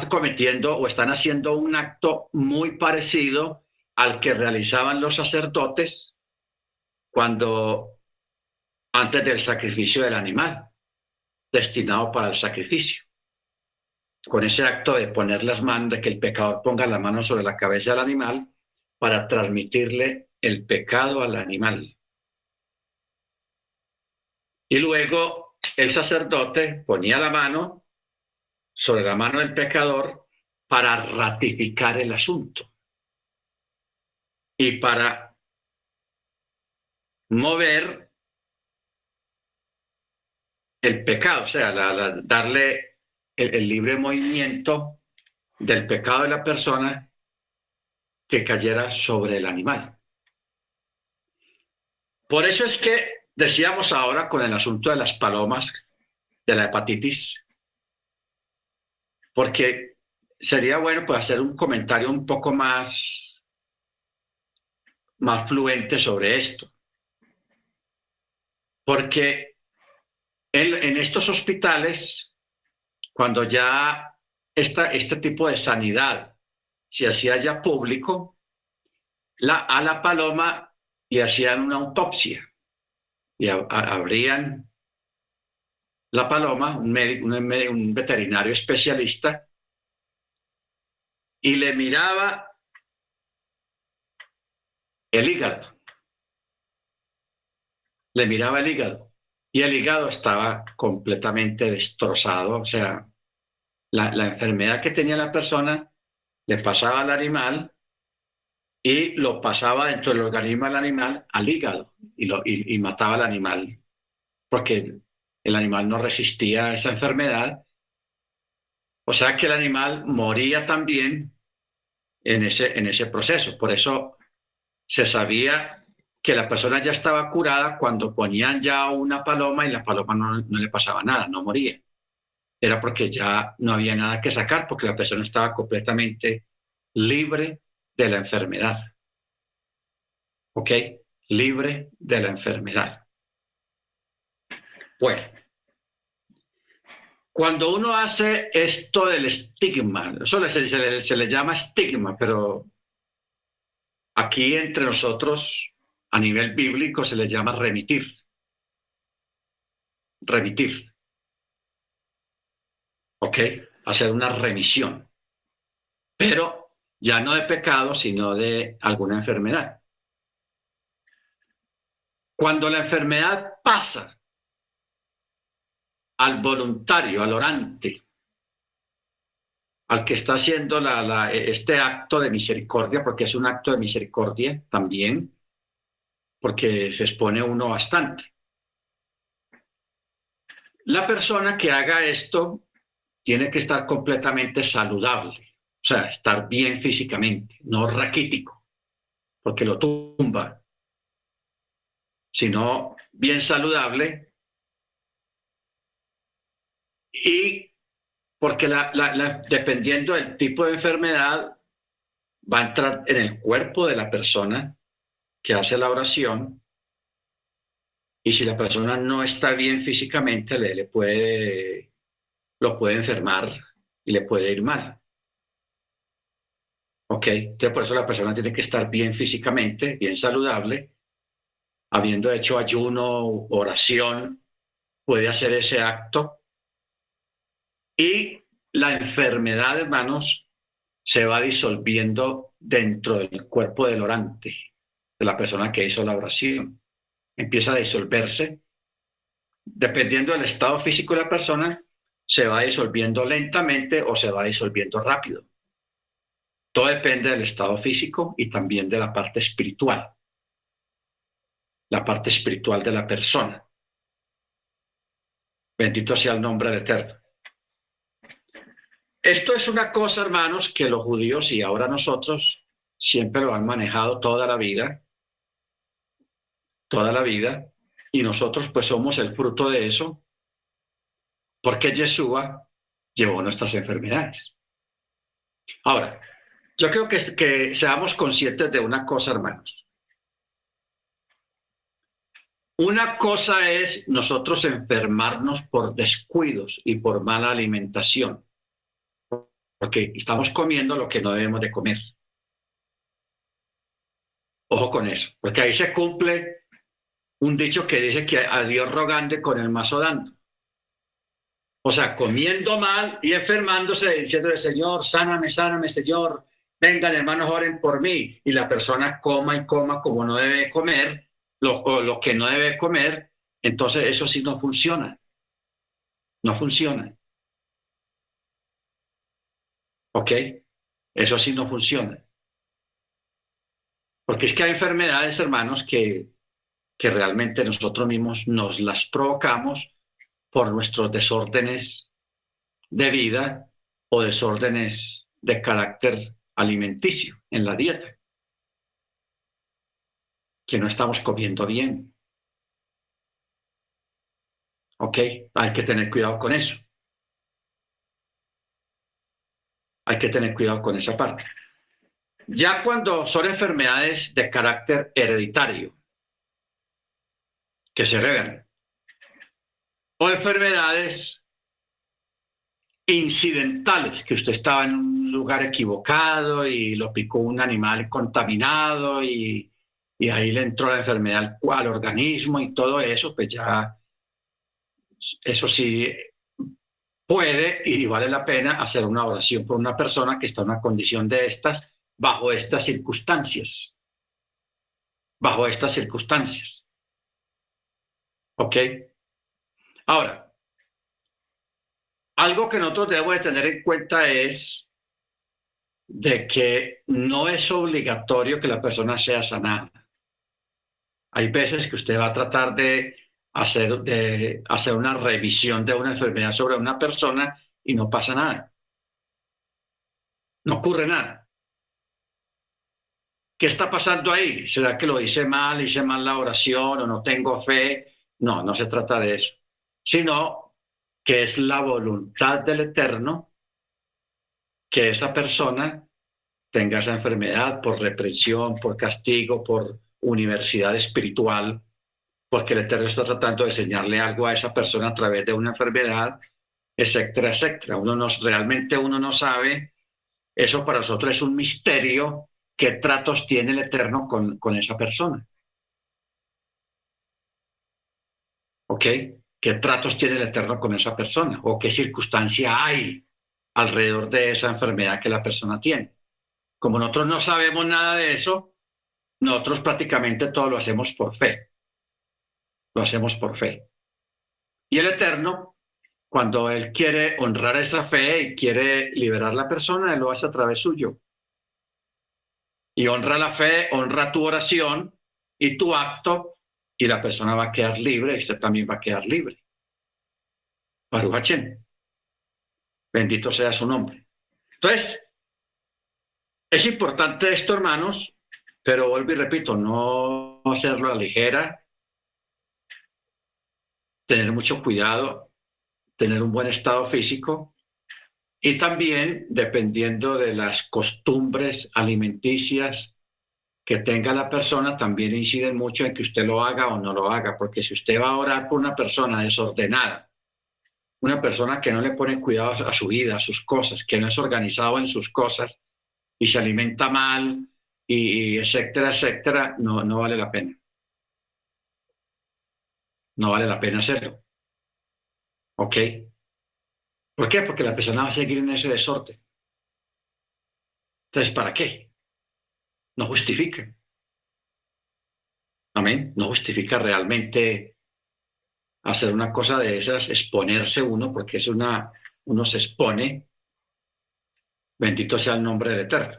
cometiendo o están haciendo un acto muy parecido al que realizaban los sacerdotes antes del sacrificio del animal, destinado para el sacrificio. Con ese acto de poner las manos, de que el pecador ponga la mano sobre la cabeza del animal para transmitirle el pecado al animal. Y luego el sacerdote ponía la mano sobre la mano del pecador para ratificar el asunto y para mover el pecado, o sea, darle el libre movimiento del pecado de la persona que cayera sobre el animal. Por eso es que decíamos ahora con el asunto de las palomas, de la hepatitis, porque sería bueno pues hacer un comentario un poco más fluente sobre esto. Porque en estos hospitales, cuando ya este tipo de sanidad se hacía ya público, a la paloma le hacían una autopsia y abrían la paloma, un veterinario especialista, y le miraba el hígado. Le miraba el hígado y el hígado estaba completamente destrozado, o sea, la enfermedad que tenía la persona le pasaba al animal y lo pasaba dentro del organismo del animal al hígado y mataba al animal porque el animal no resistía a esa enfermedad. O sea que el animal moría también en ese proceso. Por eso se sabía que la persona ya estaba curada cuando ponían ya una paloma y la paloma no le pasaba nada, no moría. Era porque ya no había nada que sacar, porque la persona estaba completamente libre de la enfermedad. ¿Ok? Libre de la enfermedad. Bueno, cuando uno hace esto del estigma, eso se le llama estigma, pero aquí entre nosotros, a nivel bíblico, se les llama remitir. Remitir. ¿Ok? Hacer una remisión. Pero ya no de pecado, sino de alguna enfermedad. Cuando la enfermedad pasa al voluntario, al orante, al que está haciendo este acto de misericordia, porque es un acto de misericordia también, porque se expone uno bastante. La persona que haga esto tiene que estar completamente saludable, o sea, estar bien físicamente, no raquítico, porque lo tumba, sino bien saludable y porque dependiendo del tipo de enfermedad va a entrar en el cuerpo de la persona que hace la oración y si la persona no está bien físicamente lo puede enfermar y le puede ir mal. ¿Ok? Entonces por eso la persona tiene que estar bien físicamente, bien saludable, habiendo hecho ayuno, oración, puede hacer ese acto y la enfermedad, hermanos, se va disolviendo dentro del cuerpo del orante, de la persona que hizo la oración. Empieza a disolverse. Dependiendo del estado físico de la persona, se va disolviendo lentamente o se va disolviendo rápido. Todo depende del estado físico y también de la parte espiritual. La parte espiritual de la persona. Bendito sea el nombre del Eterno. Esto es una cosa, hermanos, que los judíos y ahora nosotros siempre lo han manejado toda la vida, y nosotros pues somos el fruto de eso, porque Yeshua llevó nuestras enfermedades. Ahora, yo creo que seamos conscientes de una cosa, hermanos. Una cosa es nosotros enfermarnos por descuidos y por mala alimentación, porque estamos comiendo lo que no debemos de comer. Ojo con eso, porque ahí se cumple un dicho que dice que a Dios rogando y con el mazo dando. O sea, comiendo mal y enfermándose, diciéndole, Señor, sáname, sáname, Señor, vengan hermanos, oren por mí. Y la persona coma y coma como no debe comer, o lo que no debe comer, entonces eso sí no funciona. No funciona. ¿Ok? Eso sí no funciona. Porque es que hay enfermedades, hermanos, que realmente nosotros mismos nos las provocamos por nuestros desórdenes de vida o desórdenes de carácter alimenticio en la dieta, que no estamos comiendo bien. ¿Ok? Hay que tener cuidado con eso. Hay que tener cuidado con esa parte. Ya cuando son enfermedades de carácter hereditario, que se heredan, o enfermedades incidentales, que usted estaba en un lugar equivocado y lo picó un animal contaminado y ahí le entró la enfermedad al organismo y todo eso, pues ya eso sí puede y vale la pena hacer una oración por una persona que está en una condición de estas, bajo estas circunstancias. Bajo estas circunstancias. ¿Ok? Ahora, algo que nosotros debemos de tener en cuenta es de que no es obligatorio que la persona sea sanada. Hay veces que usted va a tratar de hacer una revisión de una enfermedad sobre una persona y no pasa nada. No ocurre nada. ¿Qué está pasando ahí? ¿Será que lo hice mal la oración o no tengo fe? No, no se trata de eso, sino que es la voluntad del Eterno que esa persona tenga esa enfermedad por represión, por castigo, por universidad espiritual, porque el Eterno está tratando de enseñarle algo a esa persona a través de una enfermedad, etcétera, etcétera. Realmente uno no sabe, eso para nosotros es un misterio, qué tratos tiene el Eterno con esa persona. ¿Ok? ¿Qué tratos tiene el Eterno con esa persona? ¿O qué circunstancia hay alrededor de esa enfermedad que la persona tiene? Como nosotros no sabemos nada de eso, nosotros prácticamente todo lo hacemos por fe. Lo hacemos por fe. Y el Eterno, cuando Él quiere honrar esa fe y quiere liberar a la persona, Él lo hace a través suyo. Y honra la fe, honra tu oración y tu acto, y la persona va a quedar libre y usted también va a quedar libre. Baruch Hashem. Bendito sea su nombre. Entonces, es importante esto, hermanos, pero vuelvo y repito, no hacerlo a la ligera, tener mucho cuidado, tener un buen estado físico y también, dependiendo de las costumbres alimenticias que tenga la persona, también inciden mucho en que usted lo haga o no lo haga, porque si usted va a orar por una persona desordenada, una persona que no le pone cuidado a su vida, a sus cosas, que no es organizado en sus cosas y se alimenta mal, y etcétera, etcétera, no vale la pena. No vale la pena hacerlo. ¿Ok? ¿Por qué? Porque la persona va a seguir en ese desorden. Entonces, ¿para qué? No justifica. Amén. No justifica realmente hacer una cosa de esas, exponerse uno, porque uno se expone. Bendito sea el nombre del Eterno.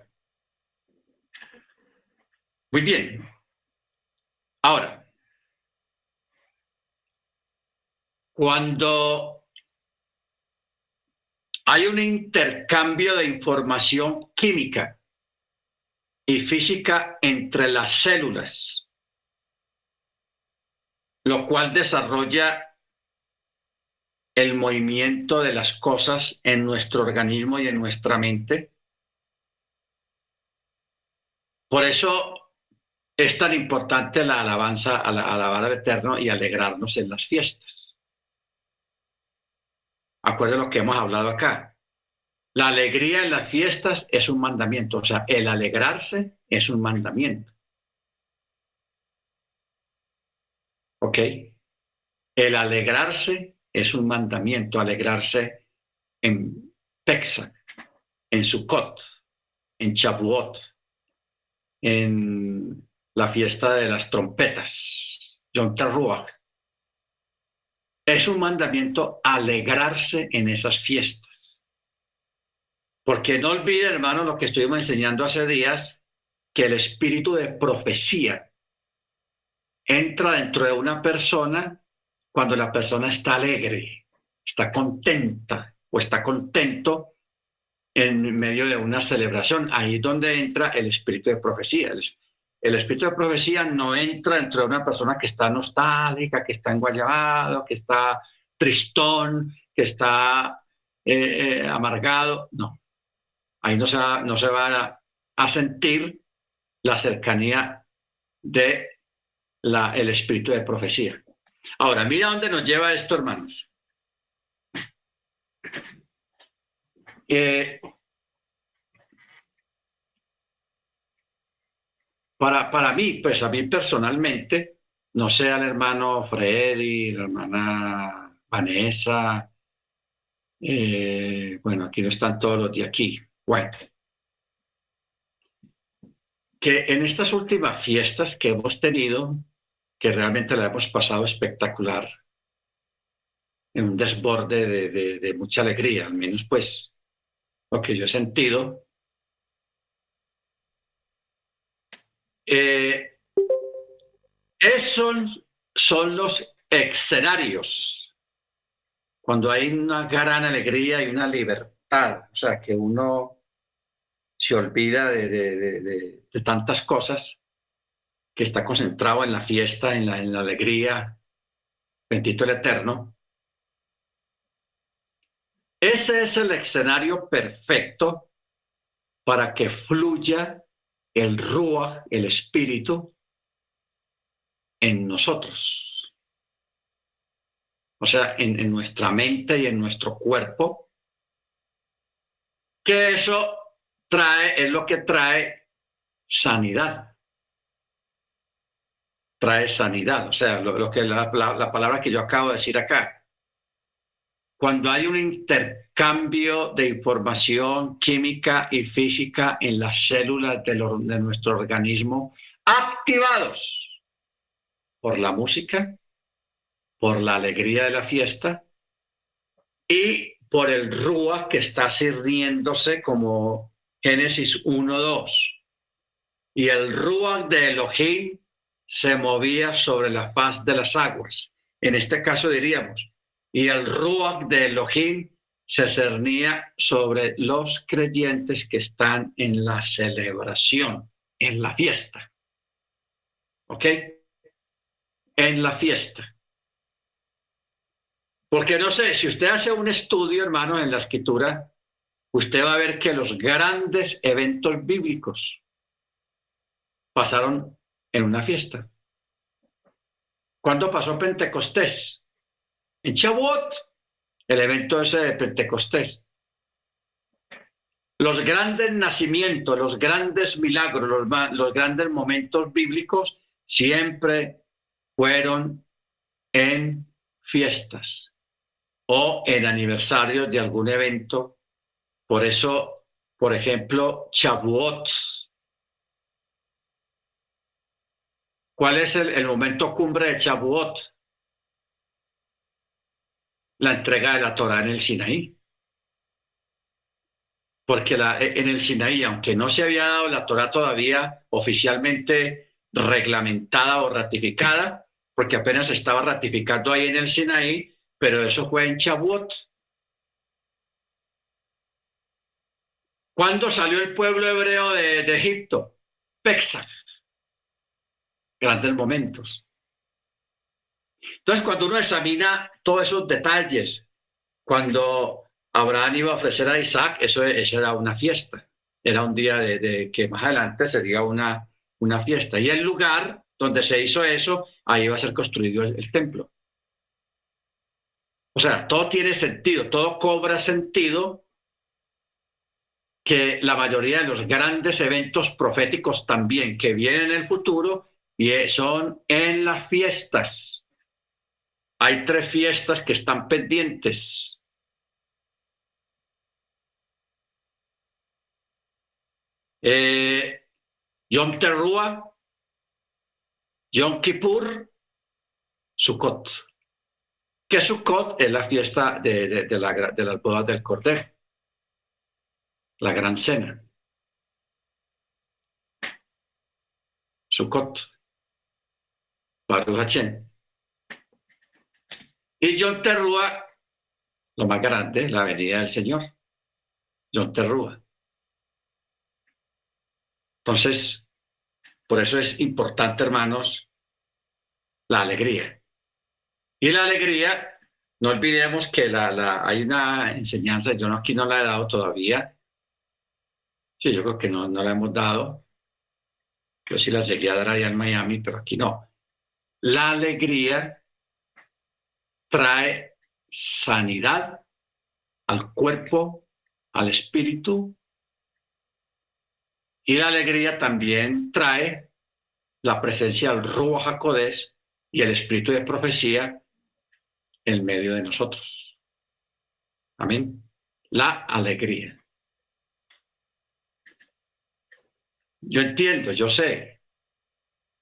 Muy bien. Ahora, cuando hay un intercambio de información química y física entre las células, lo cual desarrolla el movimiento de las cosas en nuestro organismo y en nuestra mente. Por eso es tan importante la alabanza, alabar al Eterno y alegrarnos en las fiestas. Acuérdense lo que hemos hablado acá. La alegría en las fiestas es un mandamiento, o sea, el alegrarse es un mandamiento. ¿Ok? El alegrarse es un mandamiento, alegrarse en Pesach, en Sukkot, en Shavuot, en la fiesta de las trompetas, Yom Teruah. Es un mandamiento alegrarse en esas fiestas. Porque no olviden, hermano, lo que estuvimos enseñando hace días, que el espíritu de profecía entra dentro de una persona cuando la persona está alegre, está contenta o está contento en medio de una celebración. Ahí es donde entra el espíritu de profecía. El espíritu de profecía no entra dentro de una persona que está nostálgica, que está enguayabado, que está tristón, que está amargado. No, ahí no se va a sentir la cercanía de el espíritu de profecía. Ahora, mira dónde nos lleva esto, hermanos. Para mí, pues a mí personalmente, no sé al hermano Freddy, la hermana Vanessa, bueno, aquí no están todos los de aquí. Bueno, que en estas últimas fiestas que hemos tenido, que realmente la hemos pasado espectacular, en un desborde de mucha alegría, al menos pues lo que yo he sentido. Esos son los escenarios, cuando hay una gran alegría y una libertad, o sea, que uno se olvida de tantas cosas, que está concentrado en la fiesta, en la alegría, bendito el Eterno. Ese es el escenario perfecto para que fluya el Ruach, el Espíritu, en nosotros. O sea, en nuestra mente y en nuestro cuerpo. Que eso es lo que trae sanidad. Trae sanidad. O sea, lo que la palabra que yo acabo de decir acá. Cuando hay un intercambio de información química y física en las células de nuestro organismo, activados por la música, por la alegría de la fiesta y por el Ruach que está sirviéndose como Génesis 1:2. Y el Ruach de Elohim se movía sobre la faz de las aguas. En este caso diríamos, y el Ruach de Elohim se cernía sobre los creyentes que están en la celebración, en la fiesta. ¿Ok? En la fiesta. Porque no sé, si usted hace un estudio, hermano, en la Escritura, usted va a ver que los grandes eventos bíblicos pasaron en una fiesta. ¿Cuándo pasó Pentecostés? En Shavuot, el evento ese de Pentecostés. Los grandes nacimientos, los grandes milagros, los grandes momentos bíblicos siempre fueron en fiestas o en aniversarios de algún evento. Por eso, por ejemplo, Shavuot. ¿Cuál es el momento cumbre de Shavuot? La entrega de la Torá en el Sinaí. Porque en el Sinaí, aunque no se había dado la Torá todavía oficialmente reglamentada o ratificada, porque apenas se estaba ratificando ahí en el Sinaí, pero eso fue en Shavuot. ¿Cuándo salió el pueblo hebreo de Egipto? Pesach. Grandes momentos. Entonces, cuando uno examina todos esos detalles, cuando Abraham iba a ofrecer a Isaac, eso era una fiesta. Era un día que más adelante sería una una fiesta. Y el lugar donde se hizo eso, ahí va a ser construido el templo. O sea, todo tiene sentido, todo cobra sentido, que la mayoría de los grandes eventos proféticos también que vienen en el futuro y son en las fiestas. Hay 3 fiestas que están pendientes. Yom Teruah, Yom Kippur, Sukkot. Que Sukkot es la fiesta de las bodas del Cordero, la gran cena. Sukkot, Baruch Hashem. Y Yom Teruah, lo más grande, la venida del Señor. Yom Teruah. Entonces, por eso es importante, hermanos, la alegría. Y la alegría, no olvidemos que hay una enseñanza, yo aquí no la he dado todavía. Sí, yo creo que no la hemos dado. Yo sí la llegué a dar allá en Miami, pero aquí no. La alegría trae sanidad al cuerpo, al espíritu, y la alegría también trae la presencia del Ruach HaKodesh y el espíritu de profecía en medio de nosotros. Amén. La alegría. Yo entiendo, yo sé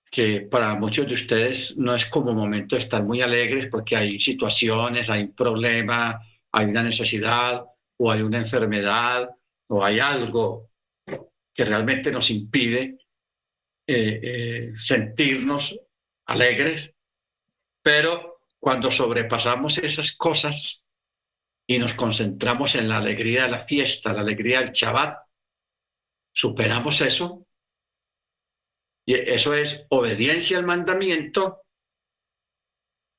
que para muchos de ustedes no es como momento de estar muy alegres porque hay situaciones, hay un problema, hay una necesidad o hay una enfermedad o hay algo que realmente nos impide sentirnos alegres, pero cuando sobrepasamos esas cosas y nos concentramos en la alegría de la fiesta, la alegría del Shabbat, superamos eso, y eso es obediencia al mandamiento,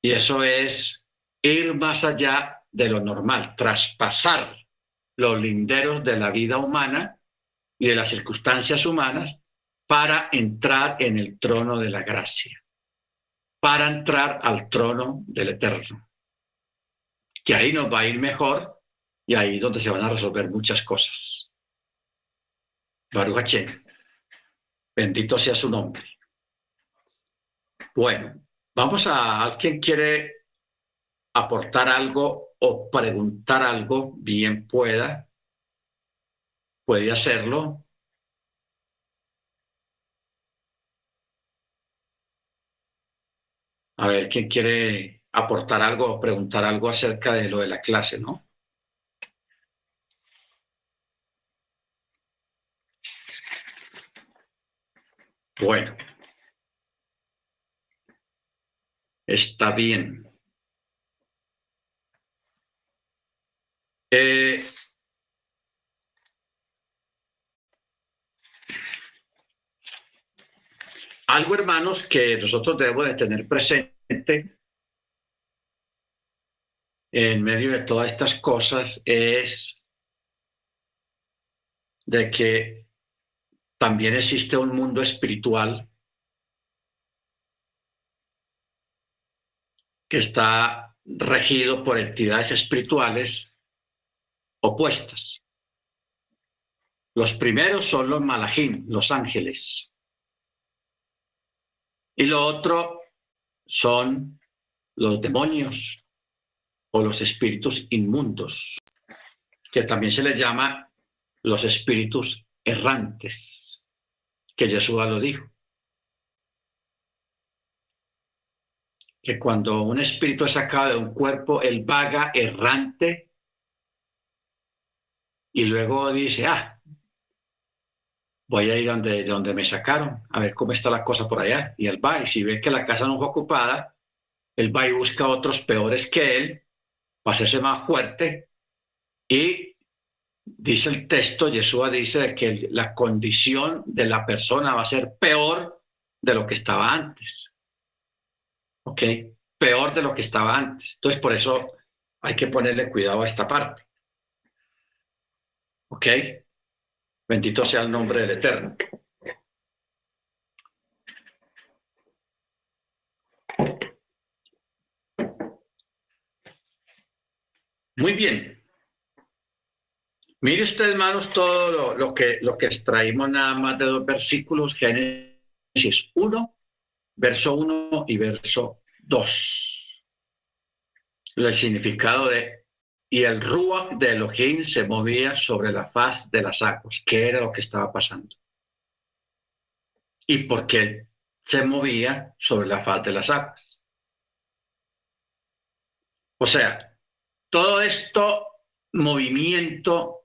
y eso es ir más allá de lo normal, traspasar los linderos de la vida humana y de las circunstancias humanas para entrar en el trono de la gracia, para entrar al trono del Eterno, que ahí nos va a ir mejor y ahí es donde se van a resolver muchas cosas. Baruch Hashem, bendito sea su nombre. Bueno, vamos a alguien quiere aportar algo o preguntar algo, bien puede hacerlo. A ver, ¿quién quiere aportar algo o preguntar algo acerca de lo de la clase, no? Bueno, está bien. Algo, hermanos, que nosotros debemos de tener presente en medio de todas estas cosas es de que también existe un mundo espiritual que está regido por entidades espirituales opuestas. Los primeros son los malajim, los ángeles. Y lo otro son los demonios o los espíritus inmundos, que también se les llama los espíritus errantes, que Yeshua lo dijo. Que cuando un espíritu es sacado de un cuerpo, él vaga errante y luego dice, voy a ir donde me sacaron, a ver cómo está la cosa por allá. Y él va, y si ve que la casa no fue ocupada, él va y busca otros peores que él, para hacerse más fuerte. Y dice el texto, Yeshua dice que la condición de la persona va a ser peor de lo que estaba antes. ¿Ok? Peor de lo que estaba antes. Entonces, por eso hay que ponerle cuidado a esta parte. ¿Ok? Bendito sea el nombre del Eterno. Muy bien. Mire usted, hermanos, todo lo que extraímos nada más de 2 versículos, Génesis 1, verso 1 y verso 2. El significado de, y el Ruach de Elohim se movía sobre la faz de las aguas. ¿Qué era lo que estaba pasando? ¿Y por qué se movía sobre la faz de las aguas? O sea, todo esto movimiento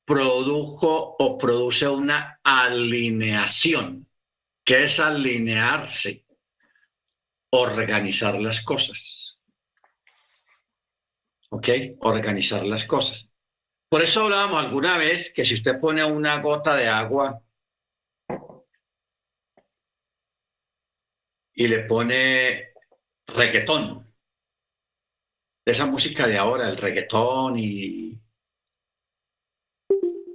produjo o produce una alineación. ¿Qué es alinearse? Organizar las cosas. ¿Ok? Organizar las cosas. Por eso hablábamos alguna vez que si usted pone una gota de agua y le pone reggaetón, esa música de ahora, el reggaetón, y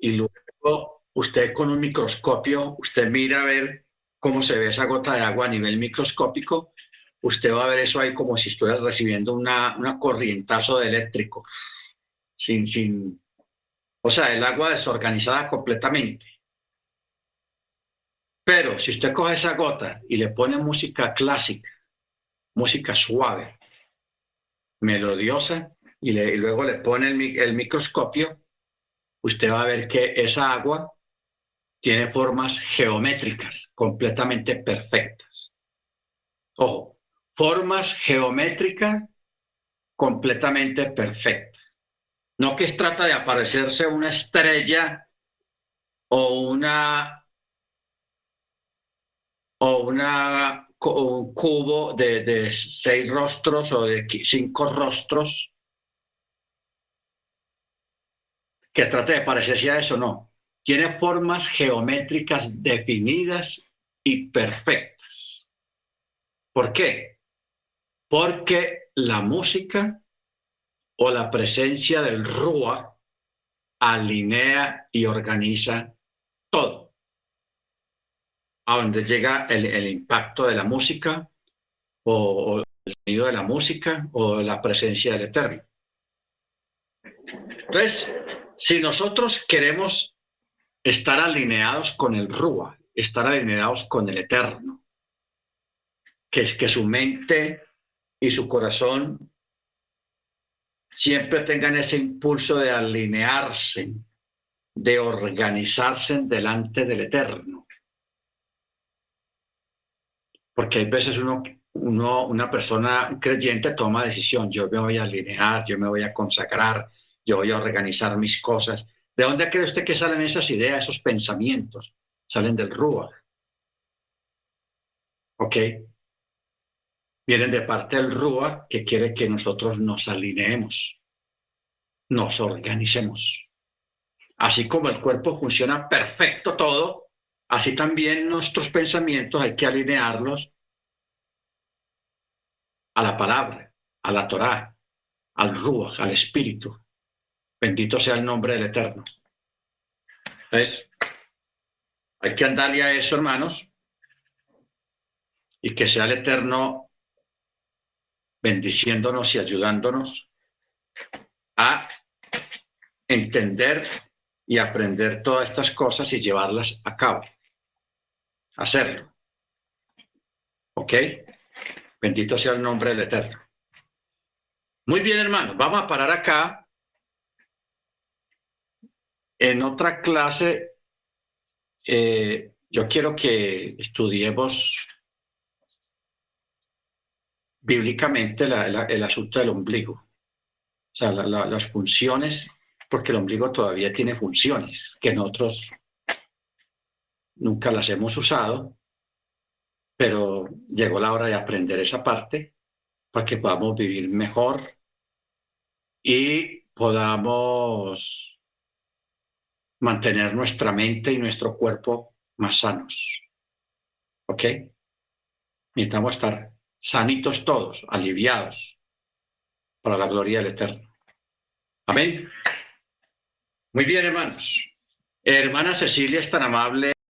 luego usted con un microscopio, usted mira a ver cómo se ve esa gota de agua a nivel microscópico, usted va a ver eso ahí como si estuviera recibiendo una corrientazo de eléctrico, o sea, el agua desorganizada completamente. Pero si usted coge esa gota y le pone música clásica, música suave, melodiosa, y luego le pone el microscopio, usted va a ver que esa agua tiene formas geométricas completamente perfectas. Ojo, formas geométricas completamente perfectas. No que trata de aparecerse una estrella o un cubo de 6 rostros o de 5 rostros que trate de parecerse a eso, no. Tiene formas geométricas definidas y perfectas. ¿Por qué? Porque la música o la presencia del Ruach alinea y organiza todo. A donde llega el impacto de la música o el sonido de la música o la presencia del Eterno. Entonces, si nosotros queremos estar alineados con el Ruach, estar alineados con el Eterno, que es que su mente y su corazón siempre tengan ese impulso de alinearse, de organizarse delante del Eterno. Porque hay veces una persona creyente toma decisión, yo me voy a alinear, yo me voy a consagrar, yo voy a organizar mis cosas. ¿De dónde cree usted que salen esas ideas, esos pensamientos? Salen del Ruach. ¿Ok? Vienen de parte del Ruach, que quiere que nosotros nos alineemos, nos organicemos. Así como el cuerpo funciona perfecto todo, así también nuestros pensamientos hay que alinearlos a la palabra, a la Torá, al Ruach, al Espíritu. Bendito sea el nombre del Eterno. Entonces, hay que andarle a eso, hermanos, y que sea el Eterno bendiciéndonos y ayudándonos a entender y aprender todas estas cosas y llevarlas a cabo. Hacerlo. ¿Ok? Bendito sea el nombre del Eterno. Muy bien, hermanos, vamos a parar acá. En otra clase, yo quiero que estudiemos bíblicamente el asunto del ombligo. O sea, las funciones, porque el ombligo todavía tiene funciones que nosotros nunca las hemos usado, pero llegó la hora de aprender esa parte para que podamos vivir mejor y podamos mantener nuestra mente y nuestro cuerpo más sanos. ¿Ok? Necesitamos estar sanitos todos, aliviados, para la gloria del Eterno. Amén. Muy bien, hermanos. Hermana Cecilia es tan amable